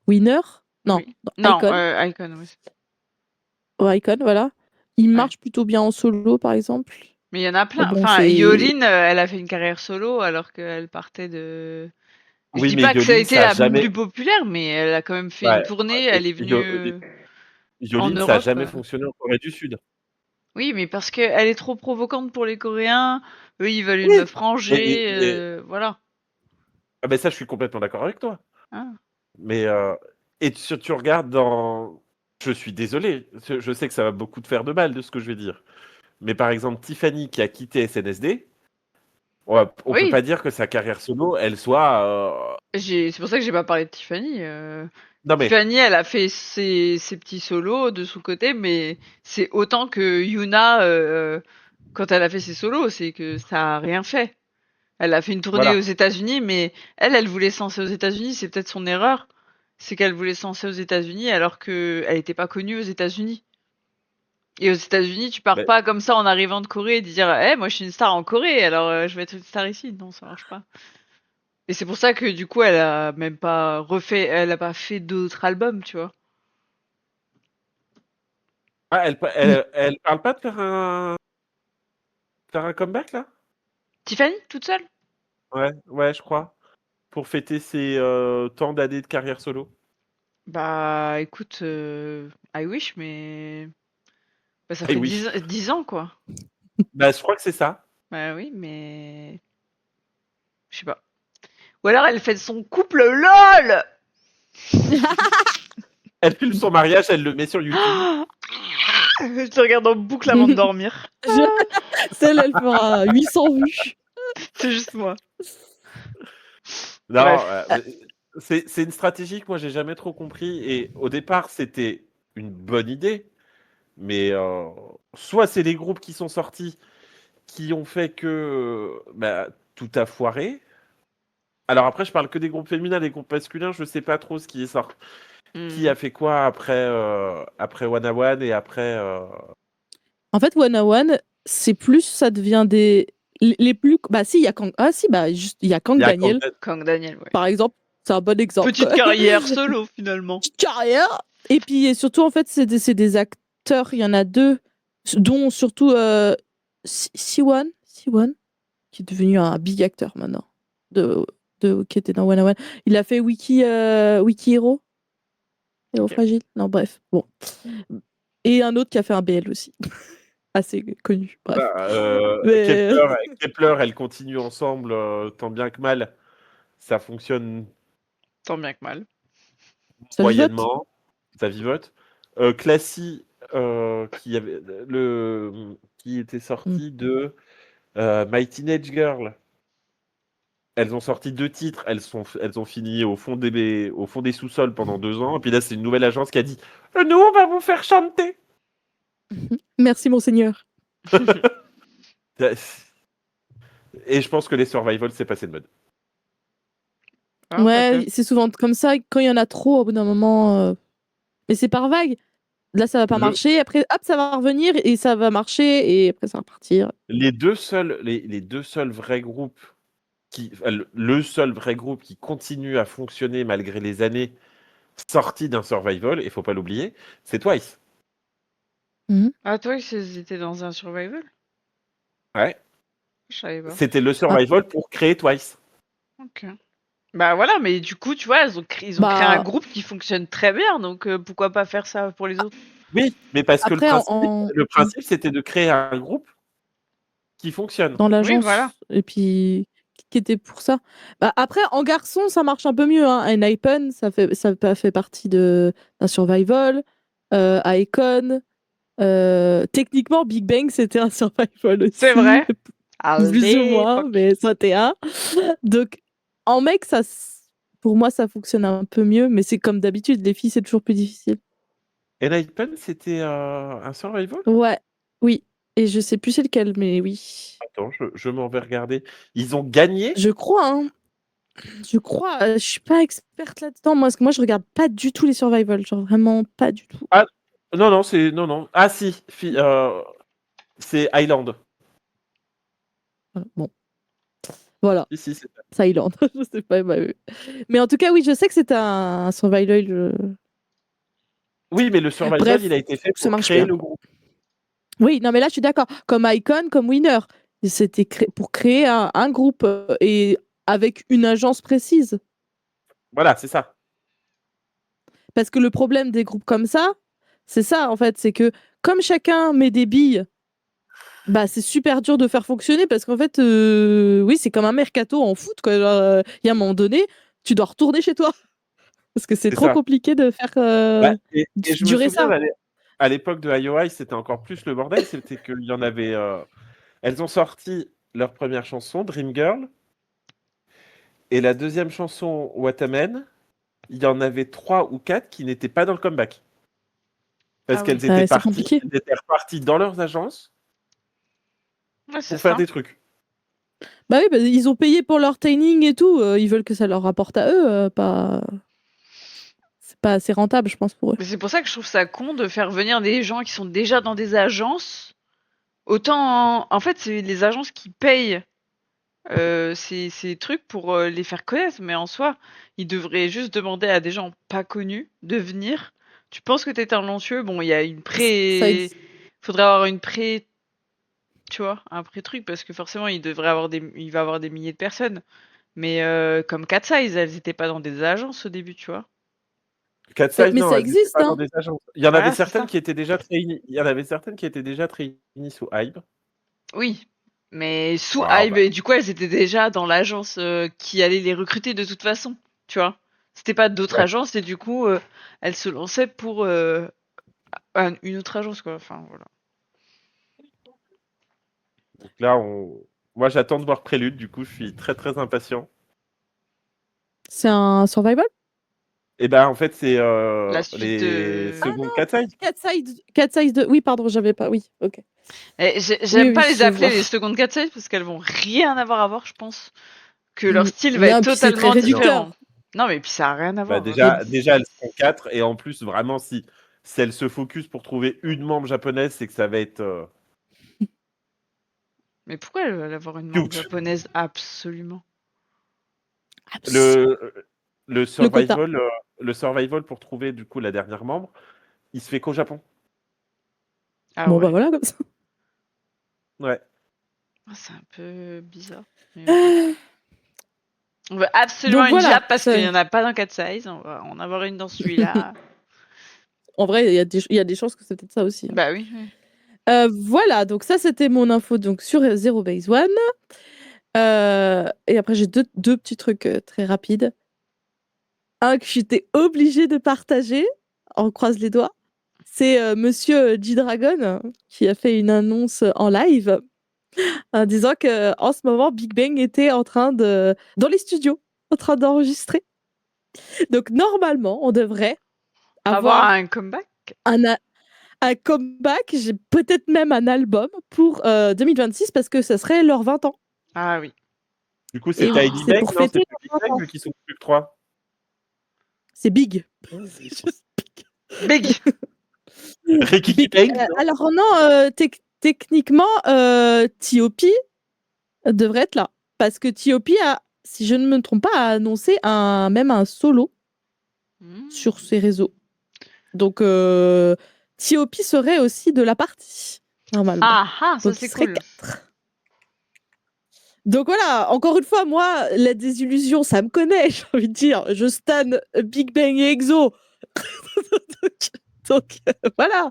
Speaker 2: Winner. Non,
Speaker 3: Oui.
Speaker 2: dans
Speaker 3: Non,
Speaker 2: Icon.
Speaker 3: Icon, oui.
Speaker 2: Ouais, Icon, voilà. Il marche plutôt bien en solo, par exemple.
Speaker 3: Mais il y en a plein.
Speaker 2: Bon,
Speaker 3: Enfin,
Speaker 2: c'est-
Speaker 3: Yolin, elle a fait une carrière solo alors qu'elle partait de. Je
Speaker 1: Oui,
Speaker 3: dis
Speaker 1: mais
Speaker 3: pas que ça a
Speaker 1: Yolin,
Speaker 3: été
Speaker 1: ça a
Speaker 3: la
Speaker 1: jamais.
Speaker 3: plus populaire, mais elle a quand même fait
Speaker 1: Ouais,
Speaker 3: une tournée.
Speaker 1: et
Speaker 3: Elle est venue en
Speaker 1: Yolin, ça a
Speaker 3: Europe.
Speaker 1: jamais fonctionné en Corée du Sud.
Speaker 3: Oui, mais parce qu'elle est trop provocante pour les Coréens. Eux, ils veulent une
Speaker 1: Oui.
Speaker 3: meuf rangée. Voilà.
Speaker 1: Ah ben ça, je suis complètement d'accord avec toi.
Speaker 3: Ah.
Speaker 1: Mais et tu regardes dans. Je suis désolé, je sais que ça va beaucoup te faire de mal de ce que je vais dire. Mais par exemple, Tiffany qui a quitté SNSD, on peut
Speaker 3: Oui.
Speaker 1: pas dire que sa carrière solo, elle soit.
Speaker 3: C'est pour ça que j'ai pas parlé de Tiffany.
Speaker 1: Non mais
Speaker 3: Tiffany, elle a fait ses petits solos de son côté, mais c'est autant que Yuna quand elle a fait ses solos, c'est que ça a rien fait. Elle a fait une tournée
Speaker 1: voilà.
Speaker 3: aux États-Unis, mais elle voulait se lancer aux États-Unis. C'est peut-être son erreur, c'est qu'elle voulait se lancer aux États-Unis alors que elle n'était pas connue aux États-Unis. Et aux États-Unis, tu pars
Speaker 1: Mais-
Speaker 3: pas comme ça en arrivant de Corée et dire, moi je suis une star en Corée, alors je vais être une star ici. Non, ça marche pas. Et c'est pour ça que du coup, elle a même pas refait, elle a pas fait d'autres albums, tu vois.
Speaker 1: Ah, elle parle pas de faire un comeback là?
Speaker 3: Tiffany, toute seule?
Speaker 1: Ouais, je crois. Pour fêter ses tant d'années de carrière solo.
Speaker 3: Bah, écoute, I wish, mais bah, ça
Speaker 1: Eh
Speaker 3: fait
Speaker 1: oui.
Speaker 3: 10 ans, quoi.
Speaker 1: Bah, je crois que c'est ça.
Speaker 3: Bah oui, mais je sais pas. Ou alors elle fait son couple LOL.
Speaker 1: Elle filme son mariage, elle le met sur YouTube.
Speaker 3: Je te regarde en boucle avant de dormir.
Speaker 2: Celle, elle fera 800 vues.
Speaker 3: C'est juste moi.
Speaker 1: Non,
Speaker 3: Bref.
Speaker 1: c'est une stratégie que moi j'ai jamais trop compris. Et au départ, c'était une bonne idée, mais soit c'est les groupes qui sont sortis qui ont fait que tout a foiré. Alors après, je parle que des groupes féminins, les groupes masculins, je sais pas trop ce qui est sorti. Qui a fait quoi après Wanna One et après.
Speaker 2: En fait, One One, c'est plus, ça devient des. Les plus. Bah, si, il y a Kang. Ah, si, bah, juste, il y a Kang
Speaker 1: Il y a
Speaker 2: Daniel,
Speaker 3: Kang Daniel, ouais.
Speaker 2: par exemple. C'est un bon exemple.
Speaker 3: Petite
Speaker 2: quoi.
Speaker 3: carrière solo, finalement.
Speaker 2: Petite carrière. Et puis, surtout, en fait, c'est des acteurs. Il y en a 2, dont surtout Siwon, qui est devenu un big acteur maintenant, qui était dans One One. Il a fait Wiki Hero. Hero Fragile. Non, bref. Bon. Et un autre qui a fait un BL aussi. Assez connu. Bref. Mais-
Speaker 1: Kepler, elle continue ensemble tant bien que mal. Ça fonctionne
Speaker 3: Tant bien que mal.
Speaker 2: Ça
Speaker 1: moyennement. Ça vivote. Classy, qui était sorti de My Teenage Girl. Elles ont sorti 2 titres. Elles ont fini au fond des sous-sols pendant 2 ans. Et puis là, c'est une nouvelle agence qui a dit nous, on va vous faire chanter.
Speaker 2: Merci, monseigneur.
Speaker 1: Et je pense que les survival, c'est passé de mode.
Speaker 3: Ah,
Speaker 2: Ouais,
Speaker 3: peut-être.
Speaker 2: c'est souvent comme ça. Quand il y en a trop, au bout d'un moment. Mais c'est par vague. Là, ça va pas marcher. Après, hop, ça va revenir et ça va marcher. Et après, ça va repartir.
Speaker 1: Les deux seuls vrais groupes le seul vrai groupe qui continue à fonctionner malgré les années sortis d'un survival, et faut pas l'oublier, c'est Twice.
Speaker 3: Ah, toi, ils étaient dans un survival?
Speaker 1: Ouais.
Speaker 3: Je savais pas.
Speaker 1: C'était le survival pour créer Twice.
Speaker 3: Ok. Bah voilà, mais du coup, tu vois, ils ont créé un groupe qui fonctionne très bien, donc pourquoi pas faire ça pour les autres?
Speaker 1: Oui, mais parce que
Speaker 2: Après,
Speaker 1: le principe, c'était de créer un groupe qui fonctionne.
Speaker 2: dans l'agence.
Speaker 3: voilà.
Speaker 2: Et puis, qui était pour ça. Bah, après, en garçon, ça marche un peu mieux. Hein. Enhypen, ça fait partie d'un survival. Icon. Techniquement, Big Bang, c'était un survival aussi.
Speaker 3: C'est vrai.
Speaker 2: Plus ou moins,
Speaker 3: l'époque.
Speaker 2: mais c'était un. Donc, en mec, pour moi, ça fonctionne un peu mieux, mais c'est comme d'habitude, les filles, c'est toujours plus difficile.
Speaker 1: Enhypen, c'était un survival?
Speaker 2: Ouais, oui. Et je sais plus c'est lequel, mais oui.
Speaker 1: Attends, je m'en vais regarder. Ils ont gagné?
Speaker 2: Je crois, hein. Je crois. Je suis pas experte là-dedans, moi, parce que moi, je regarde pas du tout les survival. Genre, vraiment pas du tout.
Speaker 1: Ah, non, c'est... Non. Ah si, c'est Island.
Speaker 2: Voilà, bon. Voilà,
Speaker 1: Si, c'est ça.
Speaker 2: Silent. Je sais pas. Bah, mais en tout cas, oui, je sais que c'était un survival.
Speaker 1: Oui, mais le survival,
Speaker 2: Bref,
Speaker 1: il a été fait
Speaker 2: ça
Speaker 1: pour
Speaker 2: marche
Speaker 1: créer
Speaker 2: bien.
Speaker 1: le groupe.
Speaker 2: Oui, non, mais là, je suis d'accord. Comme Icon, comme Winner. C'était pour créer un groupe et avec une agence précise.
Speaker 1: Voilà, c'est ça.
Speaker 2: Parce que le problème des groupes comme ça, c'est ça, en fait. C'est que comme chacun met des billes, bah, c'est super dur de faire fonctionner parce qu'en fait, oui, c'est comme un mercato en foot. Il y a un moment donné, tu dois retourner chez toi. Parce que c'est trop
Speaker 1: ça.
Speaker 2: compliqué de faire
Speaker 1: Et je me
Speaker 2: durer
Speaker 1: souviens,
Speaker 2: ça.
Speaker 1: à l'époque de IOI, c'était encore plus le bordel. C'était qu'il y en avait... elles ont sorti leur première chanson, Dream Girl. Et la deuxième chanson, Watamen, il y en avait 3 ou 4 qui n'étaient pas dans le comeback. Parce
Speaker 3: Ah
Speaker 1: qu'elles
Speaker 3: oui.
Speaker 1: étaient
Speaker 2: C'est
Speaker 1: parties,
Speaker 2: compliqué.
Speaker 1: elles étaient reparties dans leurs agences
Speaker 3: Ouais, c'est
Speaker 1: pour faire
Speaker 3: ça.
Speaker 1: des trucs.
Speaker 2: Bah oui, ils ont payé pour leur training et tout. Ils veulent que ça leur rapporte à eux, pas. C'est pas assez rentable, je pense, pour eux.
Speaker 3: Mais c'est pour ça que je trouve ça con de faire venir des gens qui sont déjà dans des agences. Autant, en fait, c'est les agences qui payent ces trucs pour les faire connaître, mais en soi, ils devraient juste demander à des gens pas connus de venir. Tu penses que t'es talentueux? Bon, il y a une faudrait avoir une tu vois, un pré-truc, parce que forcément, il va avoir des milliers de personnes. Mais comme Cat Size, elles étaient pas dans des agences au début, tu vois.
Speaker 1: Cat Size,
Speaker 2: Mais
Speaker 1: non,
Speaker 2: ça
Speaker 1: elles n'étaient
Speaker 2: existe,
Speaker 1: pas
Speaker 2: hein.
Speaker 1: dans des agences. Il y en avait
Speaker 3: Voilà, c'est
Speaker 1: certaines
Speaker 3: ça.
Speaker 1: qui étaient déjà trainies. Il y en avait certaines qui étaient déjà trainies sous Hype.
Speaker 3: Oui, mais sous
Speaker 1: Ah,
Speaker 3: Hype,
Speaker 1: bah.
Speaker 3: et du coup, elles étaient déjà dans l'agence qui allait les recruter de toute façon, tu vois. C'était pas d'autres
Speaker 1: Ouais.
Speaker 3: agences, et du coup, elles se lançaient pour une autre agence, quoi. Enfin, voilà.
Speaker 1: Donc là, moi, j'attends de voir Prélude. Du coup, je suis très, très impatient.
Speaker 2: C'est un survival?
Speaker 1: Et ben, en fait, c'est
Speaker 3: La suite
Speaker 1: les
Speaker 3: de...
Speaker 1: secondes Cat Size.
Speaker 2: Cat Size 2. Oui, pardon, j'avais pas. Oui, ok.
Speaker 3: J'aime
Speaker 2: Oui,
Speaker 3: pas les
Speaker 2: je
Speaker 3: appeler
Speaker 2: vois.
Speaker 3: les secondes Cat Size parce qu'elles vont rien avoir à voir, je pense. Que leur style va
Speaker 2: Non,
Speaker 3: être
Speaker 2: puis c'est très
Speaker 3: totalement
Speaker 2: réducteur.
Speaker 3: différent. Non, mais puis ça a rien à
Speaker 1: Bah,
Speaker 3: voir.
Speaker 1: déjà, elles sont 4. Et en plus, vraiment, si elles se focus pour trouver une membre japonaise, c'est que ça va être
Speaker 3: Mais pourquoi elles veulent avoir une membre
Speaker 1: huge.
Speaker 3: japonaise? Absolument.
Speaker 1: Le, le
Speaker 2: Le quota.
Speaker 1: survival, le survival pour trouver du coup la dernière membre, il se fait qu'au Japon.
Speaker 3: Ah
Speaker 2: Bon,
Speaker 3: ouais.
Speaker 2: bah voilà, comme ça.
Speaker 1: Ouais.
Speaker 3: Ah, c'est un peu bizarre. Mais ok. On veut absolument
Speaker 2: Donc
Speaker 3: une
Speaker 2: voilà.
Speaker 3: Jap parce qu'il n'y en a pas dans Cat Size. On va en avoir une dans celui-là.
Speaker 2: En vrai, il y a des chances que c'est peut-être ça aussi. Hein.
Speaker 3: Bah oui. Oui.
Speaker 2: Voilà, donc ça, c'était mon info donc, sur Zero Base One. Et après, j'ai deux petits trucs très rapides. Un que j'étais obligée de partager, on croise les doigts, c'est Monsieur G-Dragon qui a fait une annonce en live en disant que en ce moment, Big Bang était dans les studios, en train d'enregistrer. Donc normalement, on devrait
Speaker 3: Avoir
Speaker 2: avoir
Speaker 3: un comeback.
Speaker 2: un comeback, j'ai peut-être même un album pour 2026 parce que ça serait leurs 20 ans.
Speaker 3: Ah oui.
Speaker 1: Du coup,
Speaker 2: Et
Speaker 1: c'est
Speaker 2: oui,
Speaker 1: Tiny
Speaker 2: c'est
Speaker 1: Bang,
Speaker 2: pour
Speaker 1: non, c'est
Speaker 2: fêter
Speaker 1: plus Big
Speaker 2: leurs 20
Speaker 1: Bang
Speaker 2: ans.
Speaker 1: vu qu'ils sont plus que 3.
Speaker 2: C'est big. C'est juste
Speaker 3: Big.
Speaker 1: Rikiki
Speaker 2: big.
Speaker 1: Bang, non
Speaker 2: Alors non, techniquement, T.O.P. devrait être là. Parce que T.O.P. a, si je ne me trompe pas, a annoncé même un solo sur ses réseaux. Donc T.O.P. serait aussi de la partie, normalement.
Speaker 3: Ah ah, ça
Speaker 2: Donc il
Speaker 3: c'est
Speaker 2: serait
Speaker 3: cool.
Speaker 2: 4. Donc voilà, encore une fois, moi, la désillusion, ça me connaît, j'ai envie de dire. Je stan Big Bang et EXO. donc voilà.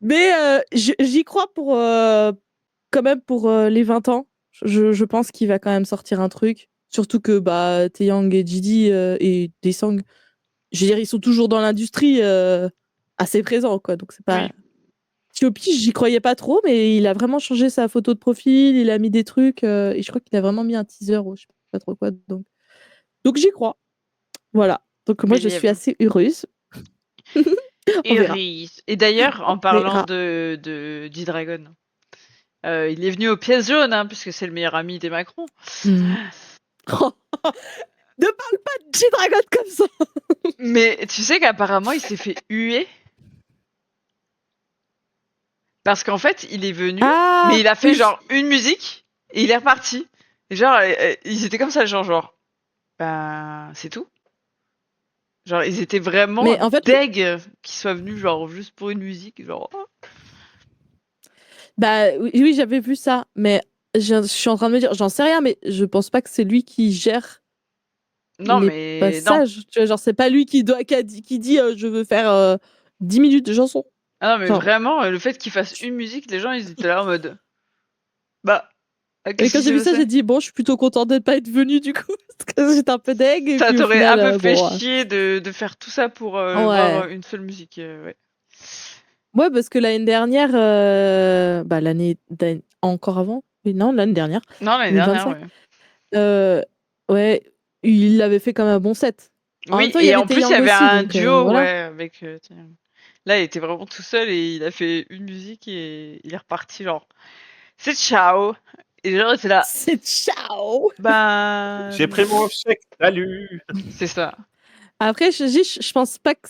Speaker 2: Mais j'y crois quand même pour les 20 ans. Je pense qu'il va quand même sortir un truc. Surtout que Taeyang et Gigi et Daesung, je veux dire, ils sont toujours dans l'industrie assez présents, quoi. Donc c'est pas.
Speaker 3: Oui.
Speaker 2: Tiopi, j'y croyais pas trop, mais il a vraiment changé sa photo de profil, il a mis des trucs, et je crois qu'il a vraiment mis un teaser ou je sais pas trop quoi. Donc j'y crois. Voilà. Donc moi, je suis
Speaker 3: Believe.
Speaker 2: assez heureuse. On verra.
Speaker 3: Iris. Et d'ailleurs, en
Speaker 2: On
Speaker 3: parlant
Speaker 2: verra.
Speaker 3: de G-Dragon, il est venu aux pièces jaunes, hein, puisque c'est le meilleur ami des Macron.
Speaker 2: Hmm. Ne parle pas de G-Dragon comme ça.
Speaker 3: Mais tu sais qu'apparemment, il s'est fait huer. Parce qu'en fait, il est venu, mais il a fait
Speaker 2: oui.
Speaker 3: genre une musique, et il est reparti. Et genre, ils étaient comme ça, genre, c'est tout. Genre, ils étaient vraiment
Speaker 2: Mais en fait,
Speaker 3: deg qu'il soit venu, genre, juste pour une musique, genre. Oh.
Speaker 2: oui, j'avais vu ça, mais je suis en train de me dire, j'en sais rien, mais je pense pas que c'est lui qui gère
Speaker 3: Non,
Speaker 2: les
Speaker 3: mais non.
Speaker 2: passages. Tu vois, genre, c'est pas lui qui dit je veux faire 10 minutes de chanson.
Speaker 3: Ah non, mais
Speaker 2: Genre.
Speaker 3: vraiment, le fait qu'il fasse une musique, les gens, ils étaient là en mode. Bah.
Speaker 2: Et
Speaker 3: qu'est-ce
Speaker 2: quand
Speaker 3: qui
Speaker 2: j'ai
Speaker 3: s'est
Speaker 2: vu ça,
Speaker 3: passé
Speaker 2: j'ai dit, bon, je suis plutôt contente de ne pas être venue, du coup, parce que j'étais un peu deg. Et
Speaker 3: Ça
Speaker 2: puis, au
Speaker 3: t'aurait
Speaker 2: final,
Speaker 3: un peu fait
Speaker 2: bon,
Speaker 3: chier de faire tout ça pour
Speaker 2: Ouais.
Speaker 3: voir une seule musique. Ouais.
Speaker 2: Ouais, parce que l'année dernière, encore avant, oui, non, l'année dernière,
Speaker 3: Non, l'année dernière,
Speaker 2: 2025,
Speaker 3: ouais.
Speaker 2: ouais, il avait fait comme un bon set. En
Speaker 3: Oui,
Speaker 2: même temps, il y
Speaker 3: et
Speaker 2: avait
Speaker 3: en plus, il y
Speaker 2: Taeyang
Speaker 3: avait
Speaker 2: aussi,
Speaker 3: un
Speaker 2: donc
Speaker 3: duo,
Speaker 2: voilà.
Speaker 3: ouais, avec. Tiens. Là, il était vraiment tout seul et il a fait une musique et il est reparti, genre. C'est ciao! Et les gens étaient là.
Speaker 2: C'est ciao.
Speaker 3: Ben.
Speaker 1: J'ai pris mon chèque, salut.
Speaker 3: C'est ça.
Speaker 2: Après, je pense pas que.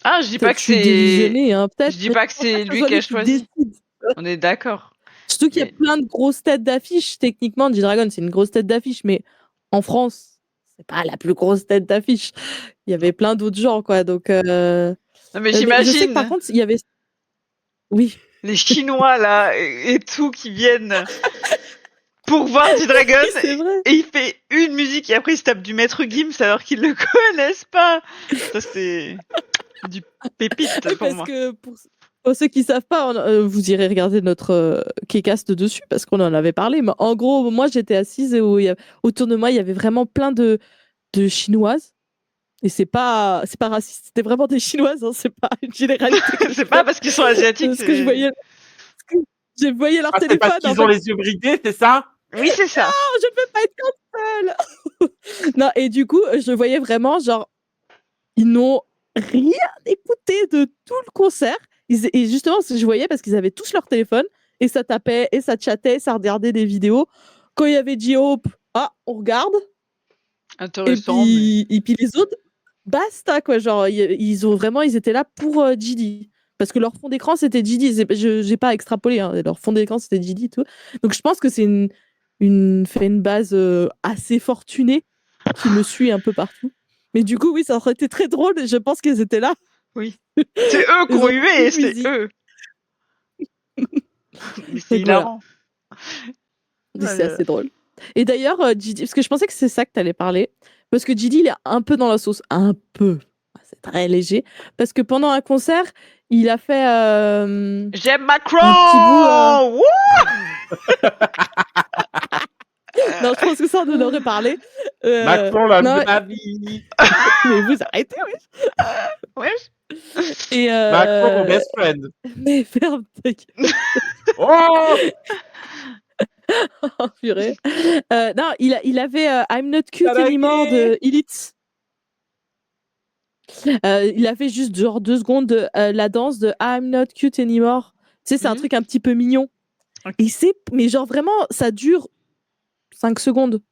Speaker 3: Ah, je dis pas
Speaker 2: Peut-être
Speaker 3: que
Speaker 2: je suis
Speaker 3: c'est.
Speaker 2: dévisionnée, hein, peut-être.
Speaker 3: Je dis
Speaker 2: mais
Speaker 3: pas que
Speaker 2: je pense
Speaker 3: c'est
Speaker 2: que ce
Speaker 3: lui
Speaker 2: soit
Speaker 3: qui a
Speaker 2: lui qui
Speaker 3: choisi.
Speaker 2: décide.
Speaker 3: On est d'accord.
Speaker 2: Surtout qu'il y a
Speaker 3: Mais-
Speaker 2: plein de grosses têtes d'affiche. Techniquement, G-Dragon, c'est une grosse tête d'affiche, mais en France, c'est pas la plus grosse tête d'affiche. Il y avait plein d'autres gens, quoi. Donc,
Speaker 3: Non, mais
Speaker 2: je sais que
Speaker 3: j'imagine
Speaker 2: par contre, il y avait. Oui.
Speaker 3: les Chinois là et tout qui viennent pour voir G-Dragon
Speaker 2: Oui, c'est vrai.
Speaker 3: et il fait une musique et après il se tape du Maître Gims alors qu'ils le connaissent pas. Ça c'est du pépite pour
Speaker 2: Parce
Speaker 3: moi.
Speaker 2: que pour ceux qui savent pas, vous irez regarder notre Kcast dessus parce qu'on en avait parlé. Mais en gros, moi j'étais assise et autour de moi il y avait vraiment plein de Chinoises. Et c'est pas raciste, c'était vraiment des Chinoises, hein, c'est pas une généralité.
Speaker 3: C'est pas parce qu'ils sont asiatiques.
Speaker 2: Parce que je voyais leur
Speaker 1: C'est
Speaker 2: téléphone.
Speaker 1: parce
Speaker 2: en
Speaker 1: qu'ils
Speaker 2: fait.
Speaker 1: ont les yeux bridés, c'est ça?
Speaker 3: Oui, c'est ça.
Speaker 2: Non, je peux pas être cancel. Non, et du coup, je voyais vraiment, genre, ils n'ont rien écouté de tout le concert. Et justement, je voyais parce qu'ils avaient tous leur téléphone et ça tapait, et ça chattait, ça regardait des vidéos. Quand il y avait J-Hope, on regarde.
Speaker 3: Intéressant.
Speaker 2: Et puis les autres, basta, quoi. Genre, ils étaient là pour Gidi. Parce que leur fond d'écran, c'était Gidi. J'ai pas extrapolé, hein. Leur fond d'écran, c'était Gidi et tout. Donc, je pense que c'est une fanbase assez fortunée qui me suit un peu partout. Mais du coup, oui, ça aurait été très drôle. Et je pense qu'ils étaient là.
Speaker 3: Oui. C'est eux qui
Speaker 2: Ils
Speaker 3: ont
Speaker 2: ont
Speaker 3: hué,
Speaker 2: tout
Speaker 3: c'est
Speaker 2: musique.
Speaker 3: eux. Mais c'est
Speaker 2: Donc, voilà.
Speaker 3: hilarant.
Speaker 2: C'est assez drôle. Et d'ailleurs, Gidi, parce que je pensais que c'est ça que tu allais parler, parce que Gidi, il est un peu dans la sauce. Un peu. C'est très léger. Parce que pendant un concert, il a fait.
Speaker 3: J'aime Macron.
Speaker 2: Un petit bout,
Speaker 3: Wouh.
Speaker 2: Non, je pense que ça, on en aurait parlé.
Speaker 1: Macron, l'homme
Speaker 2: non,
Speaker 1: de ma vie.
Speaker 2: mais vous arrêtez, oui.
Speaker 3: Ouais.
Speaker 2: Et
Speaker 1: Macron, mon best friend.
Speaker 2: Mais ferme ta gueule.
Speaker 1: Oh.
Speaker 2: Oh, purée. Non, il avait I'm Not Cute
Speaker 1: Salaké.
Speaker 2: Anymore de Elite. Il a fait juste genre 2 secondes de la danse de I'm Not Cute Anymore. Tu sais, c'est un truc un petit peu mignon.
Speaker 3: Ok.
Speaker 2: Mais genre vraiment, ça dure 5 secondes.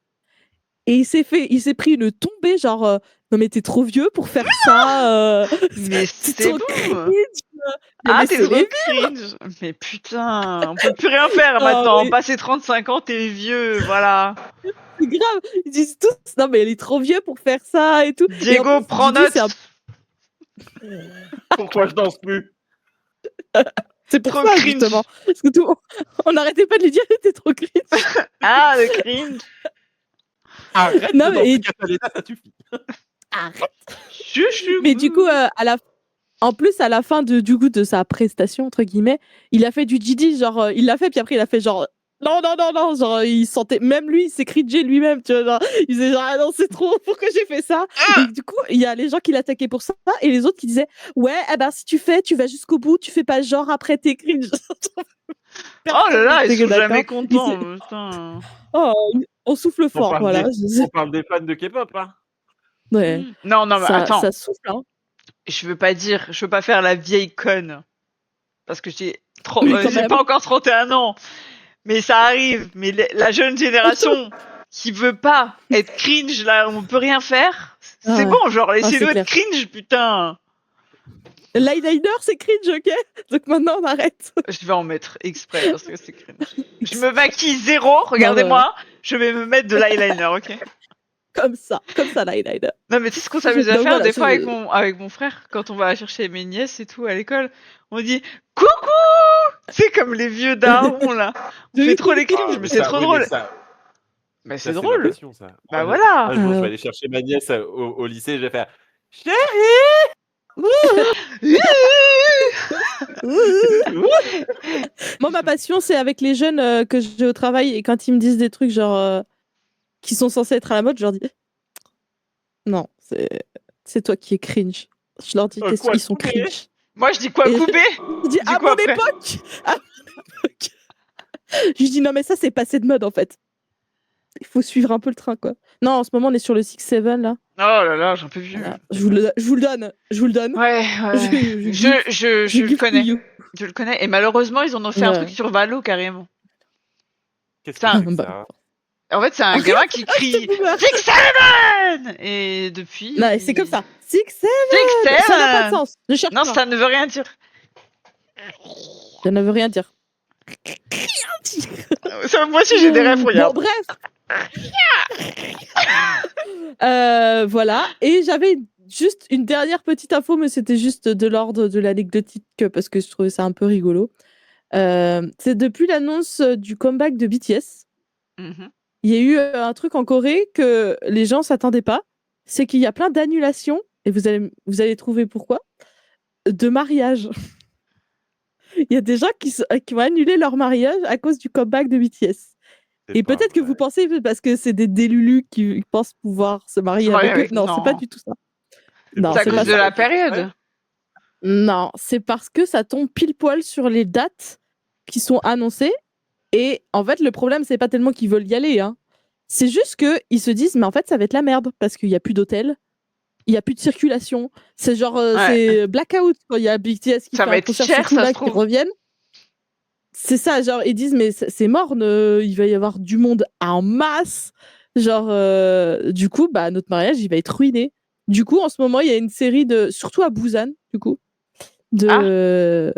Speaker 2: Et il s'est pris une tombée, genre, non mais t'es trop vieux pour faire ça.
Speaker 3: Mais
Speaker 2: c'est
Speaker 3: c'est
Speaker 2: trop
Speaker 3: bon.
Speaker 2: cringe.
Speaker 3: Ah,
Speaker 2: Mais
Speaker 3: t'es
Speaker 2: c'est
Speaker 3: trop
Speaker 2: les
Speaker 3: cringe. Mais putain, on peut plus rien faire
Speaker 2: Ah,
Speaker 3: maintenant.
Speaker 2: oui.
Speaker 3: Passé 35 ans, t'es vieux, voilà.
Speaker 2: C'est grave. Ils disent tous, non mais il est trop vieux pour faire ça et tout. Et en
Speaker 3: Diego,
Speaker 2: plus,
Speaker 3: prends
Speaker 2: Didi,
Speaker 3: note.
Speaker 1: Pourquoi je danse plus?
Speaker 2: C'est pour
Speaker 3: Trop
Speaker 2: ça,
Speaker 3: cringe.
Speaker 2: justement. Parce que on n'arrêtait pas de lui dire que t'es trop cringe.
Speaker 3: Ah, le cringe.
Speaker 1: Arrête
Speaker 2: Non,
Speaker 1: de
Speaker 2: mais-
Speaker 1: danser Catalina, ça suffit.
Speaker 2: Arrête.
Speaker 3: Chouchou.
Speaker 2: Mais du coup, en plus, à la fin de sa prestation, entre guillemets, il a fait du Didi, genre, il l'a fait, puis après, il a fait genre Non, genre, il sentait, même lui, il s'est cringé lui-même, tu vois, genre, il disait genre, ah non, c'est trop, pourquoi j'ai fait ça? Et du coup, il y a les gens qui l'attaquaient pour ça, et les autres qui disaient, ouais, eh ben, si tu fais, tu vas jusqu'au bout, tu fais pas genre après t'es cringe.
Speaker 3: Oh là là, ils
Speaker 2: Personne
Speaker 3: sont
Speaker 2: n'était
Speaker 3: jamais
Speaker 2: d'accord.
Speaker 3: contents. Putain.
Speaker 2: Oh, on souffle
Speaker 1: On
Speaker 2: fort,
Speaker 1: parle,
Speaker 2: voilà.
Speaker 1: on parle des fans de K-pop, hein.
Speaker 2: Ouais,
Speaker 3: Non, mais attends.
Speaker 2: ça souffle, hein.
Speaker 3: Je veux pas faire la vieille conne. Parce que j'ai
Speaker 2: Oui, quand
Speaker 3: j'ai
Speaker 2: même.
Speaker 3: pas encore 31 ans. Mais ça arrive. Mais la jeune génération qui veut pas être cringe, là, on peut rien faire.
Speaker 2: Ah
Speaker 3: C'est
Speaker 2: ouais.
Speaker 3: bon, genre, laissez-nous
Speaker 2: c'est
Speaker 3: être cringe, putain.
Speaker 2: L'eyeliner, c'est cringe, ok? Donc maintenant, on arrête.
Speaker 3: Je vais en mettre exprès parce que c'est cringe. Je me maquille zéro, regardez-moi. Je vais me mettre de l'eyeliner, ok?
Speaker 2: Comme ça, l'eyeliner.
Speaker 3: Non, mais tu sais ce qu'on s'amuse à
Speaker 2: Donc
Speaker 3: faire
Speaker 2: voilà,
Speaker 3: des fois avec mon frère, quand on va chercher mes nièces et tout à l'école, on dit coucou! C'est comme les vieux darons là. On fait trop les cringe, mais c'est trop drôle. Mais
Speaker 1: Ça,
Speaker 3: c'est
Speaker 1: c'est ma
Speaker 3: drôle.
Speaker 1: passion, ça.
Speaker 3: Bah
Speaker 1: Un
Speaker 3: voilà.
Speaker 1: jour, je vais
Speaker 2: ouais.
Speaker 1: aller chercher ma nièce au lycée, je vais faire Chérie.
Speaker 2: Moi, ma passion, c'est avec les jeunes que j'ai au travail et quand ils me disent des trucs genre qui sont censés être à la mode, je leur dis non, c'est toi qui es cringe. Je leur dis
Speaker 1: Quoi,
Speaker 2: ils sont
Speaker 1: couper
Speaker 2: cringe.
Speaker 3: Moi je dis quoi
Speaker 2: Et
Speaker 3: couper?
Speaker 2: Je dis
Speaker 3: Du
Speaker 2: à
Speaker 3: coup,
Speaker 2: mon
Speaker 3: après
Speaker 2: époque. À mon époque. Je dis non mais ça c'est passé de mode en fait. Il faut suivre un peu le train quoi. Non, en ce moment on est sur le 6-7 là.
Speaker 3: Oh là là, j'en peux plus.
Speaker 2: Voilà. Je vous le donne.
Speaker 3: Ouais, je le
Speaker 2: give to
Speaker 3: connais.
Speaker 2: you.
Speaker 3: Je le connais. Et malheureusement, ils en ont fait un truc sur Valo carrément.
Speaker 1: Qu'est-ce
Speaker 3: Putain.
Speaker 1: que c'est que
Speaker 2: Bah,
Speaker 1: ça?
Speaker 3: En fait, c'est un gamin qui crie
Speaker 2: boomer.
Speaker 3: 6-7! Et depuis.
Speaker 2: Non, c'est comme ça. 6-7.
Speaker 3: 6-7!
Speaker 2: Ça n'a pas de sens. Ne cherche
Speaker 3: Non,
Speaker 2: pas.
Speaker 3: ça ne veut rien dire.
Speaker 2: Ça ne veut rien dire.
Speaker 3: Ça, moi aussi, j'ai des rêves, regarde.
Speaker 2: Bon, bref. Voilà. Et j'avais juste une dernière petite info, mais c'était juste de l'ordre de l'anecdotique parce que je trouvais ça un peu rigolo. C'est depuis l'annonce du comeback de BTS.
Speaker 3: Mhm.
Speaker 2: Il y a eu un truc en Corée que les gens s'attendaient pas. C'est qu'il y a plein d'annulations, et vous allez trouver pourquoi, de mariage. Il y a des gens qui ont annulé leur mariage à cause du comeback de BTS. Et peut-être que vous pensez parce que c'est des délulus qui pensent pouvoir se marier avec eux. Non, c'est pas du tout ça. Non,
Speaker 3: C'est à
Speaker 2: c'est
Speaker 3: cause
Speaker 2: pas
Speaker 3: de
Speaker 2: ça.
Speaker 3: la période.
Speaker 2: Non, c'est parce que ça tombe pile poil sur les dates qui sont annoncées. Et en fait, le problème, c'est pas tellement qu'ils veulent y aller. Hein. C'est juste qu'ils se disent, mais en fait, ça va être la merde parce qu'il n'y a plus d'hôtel, il n'y a plus de circulation. C'est genre, c'est blackout quand il y a BTS qui
Speaker 3: Ça
Speaker 2: fait
Speaker 3: va
Speaker 2: un
Speaker 3: être
Speaker 2: concert,
Speaker 3: cher,
Speaker 2: surtout
Speaker 3: ça
Speaker 2: là,
Speaker 3: se
Speaker 2: qui
Speaker 3: trouve.
Speaker 2: reviennent. C'est ça, genre, ils disent, mais c'est mort, il va y avoir du monde en masse. Genre, du coup, bah, notre mariage, il va être ruiné. Du coup, en ce moment, il y a une série surtout à Busan, du coup, de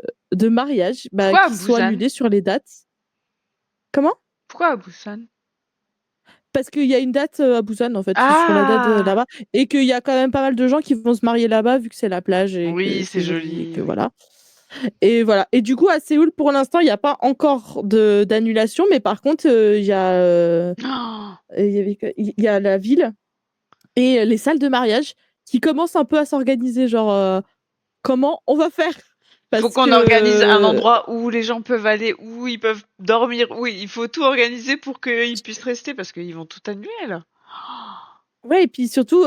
Speaker 2: mariages
Speaker 3: Pourquoi à
Speaker 2: qui sont
Speaker 3: Busan?
Speaker 2: annulés sur les dates. Comment?
Speaker 3: Pourquoi à Busan?
Speaker 2: Parce qu'il y a une date à Busan, en fait, sur la date là-bas. Et qu'il y a quand même pas mal de gens qui vont se marier là-bas, vu que c'est la plage et
Speaker 3: Oui,
Speaker 2: que
Speaker 3: c'est joli.
Speaker 2: et que voilà. Et voilà. Et du coup, à Séoul, pour l'instant, il n'y a pas encore d'annulation, mais par contre, il y a il y a la ville et les salles de mariage qui commencent un peu à s'organiser, genre comment on va faire? Parce
Speaker 3: Faut qu'on organise un endroit où les gens peuvent aller, où ils peuvent dormir. Oui, il faut tout organiser pour qu'ils puissent rester parce qu'ils vont tout annuler là.
Speaker 2: Ouais, et puis surtout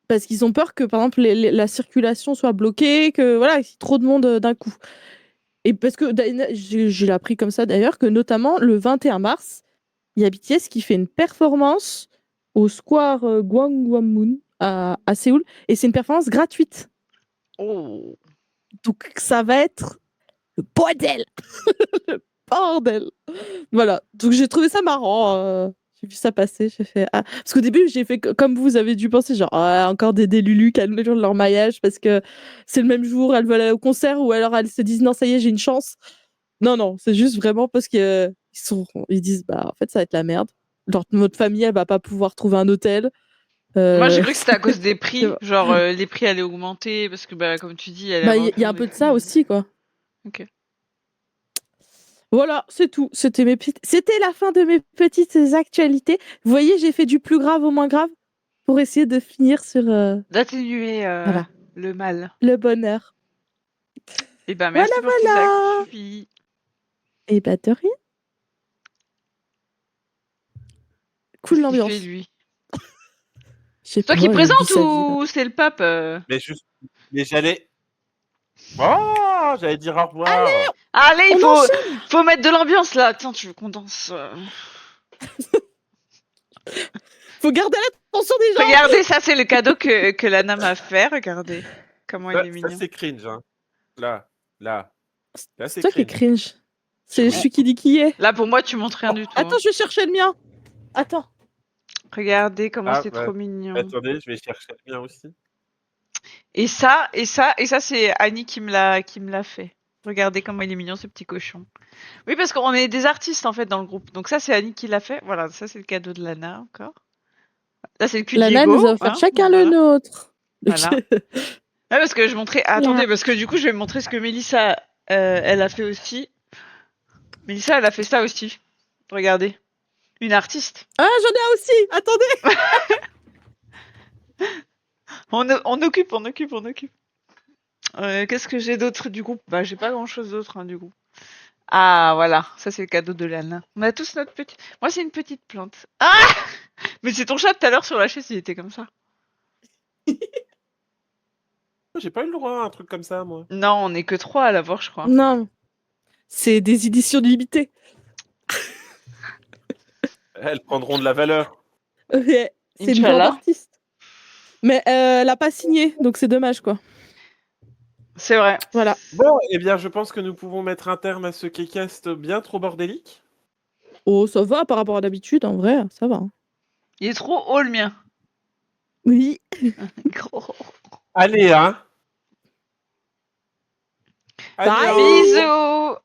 Speaker 2: parce qu'ils ont peur que, par exemple, la circulation soit bloquée, que voilà, qu'il y ait trop de monde d'un coup. Et parce que j'ai appris comme ça d'ailleurs que notamment le 21 mars, il y a BTS qui fait une performance au square Gwanghwamun à Séoul et c'est une performance gratuite.
Speaker 3: Oh.
Speaker 2: Donc ça va être le bordel. Le bordel. Voilà. Donc j'ai trouvé ça marrant. J'ai vu ça passer, j'ai fait parce qu'au début j'ai fait comme vous avez dû penser genre encore des délulus qui annulent leur mariage parce que c'est le même jour, elles veulent aller au concert ou alors elles se disent non ça y est j'ai une chance. Non, c'est juste vraiment parce que ils disent bah en fait ça va être la merde. Genre notre famille elle va pas pouvoir trouver un hôtel.
Speaker 3: Moi j'ai cru que c'était à cause des prix, genre les prix allaient augmenter parce que bah comme tu dis il
Speaker 2: il y a un peu de ça aussi quoi.
Speaker 3: Ok.
Speaker 2: Voilà, c'est tout. C'était la fin de mes petites actualités. Vous voyez, j'ai fait du plus grave au moins grave pour essayer de finir sur
Speaker 3: D'atténuer
Speaker 2: voilà.
Speaker 3: le mal.
Speaker 2: Le bonheur.
Speaker 3: Et ben merci pour tes actus.
Speaker 2: Et bah de rien. Cool
Speaker 3: Qu'est-ce qu'il
Speaker 2: l'ambiance.
Speaker 3: fait, lui?
Speaker 2: Je sais
Speaker 3: Toi
Speaker 2: pas,
Speaker 3: qui
Speaker 2: il vit
Speaker 3: présente
Speaker 2: sa vie, là.
Speaker 3: ou c'est le pape
Speaker 1: Mais j'allais. Oh, j'allais dire au revoir.
Speaker 3: Allez,
Speaker 2: On enchaîne.
Speaker 3: faut mettre de l'ambiance là. Attends, tu veux qu'on danse
Speaker 2: Faut garder l'attention des gens.
Speaker 3: Regardez, ça c'est le cadeau que Lana m'a fait. Regardez comment il est
Speaker 1: Ça,
Speaker 3: mignon.
Speaker 1: c'est cringe. Hein. Là. Là,
Speaker 2: C'est
Speaker 1: c'est
Speaker 2: toi qui es
Speaker 1: cringe.
Speaker 2: cringe. C'est celui qui dit qui est.
Speaker 3: Là pour moi, tu montres rien du tout.
Speaker 2: Attends,
Speaker 3: hein.
Speaker 2: je vais chercher le mien. Attends.
Speaker 3: Regardez comment
Speaker 1: Ah,
Speaker 3: c'est
Speaker 1: bah,
Speaker 3: trop mignon.
Speaker 1: attendez, je vais chercher le mien aussi.
Speaker 3: Et ça, c'est Annie qui me l'a fait. Regardez comment il est mignon ce petit cochon. Oui, parce qu'on est des artistes en fait dans le groupe. Donc ça c'est Annie qui l'a fait. Voilà, ça c'est le cadeau de Lana encore. Là c'est le cul de
Speaker 2: Lana
Speaker 3: Diego.
Speaker 2: nous a offert
Speaker 3: hein,
Speaker 2: chacun
Speaker 3: voilà.
Speaker 2: le nôtre.
Speaker 3: Voilà. Ouais, parce que je montrais. Attendez, parce que du coup je vais montrer ce que Mélissa elle a fait aussi. Mélissa elle a fait ça aussi. Regardez, une artiste.
Speaker 2: Ah, j'en ai un aussi. Attendez.
Speaker 3: On occupe. Qu'est-ce que j'ai d'autre du coup? Bah j'ai pas grand chose d'autre hein, du coup. Ah voilà, ça c'est le cadeau de Lana. On a tous notre petit. Moi c'est une petite plante. Ah mais c'est ton chat tout à l'heure sur la chaise, il était comme ça.
Speaker 1: J'ai pas eu le droit à un truc comme ça, moi.
Speaker 3: Non, on est que 3 à l'avoir, je crois.
Speaker 2: Non. C'est des éditions limitées.
Speaker 1: Elles prendront de la valeur.
Speaker 2: Ouais, c'est une grande
Speaker 3: Inch'Allah.
Speaker 2: artiste. Mais elle a pas signé, donc c'est dommage quoi.
Speaker 3: C'est vrai.
Speaker 2: Voilà.
Speaker 1: Bon, eh bien, je pense que nous pouvons mettre un terme à ce Kcast bien trop bordélique.
Speaker 2: Oh, ça va par rapport à d'habitude, en vrai, ça va.
Speaker 3: Il est trop haut le mien.
Speaker 2: Oui.
Speaker 3: Gros.
Speaker 1: Allez, hein.
Speaker 2: Bye.
Speaker 1: Adios.
Speaker 3: Bisous.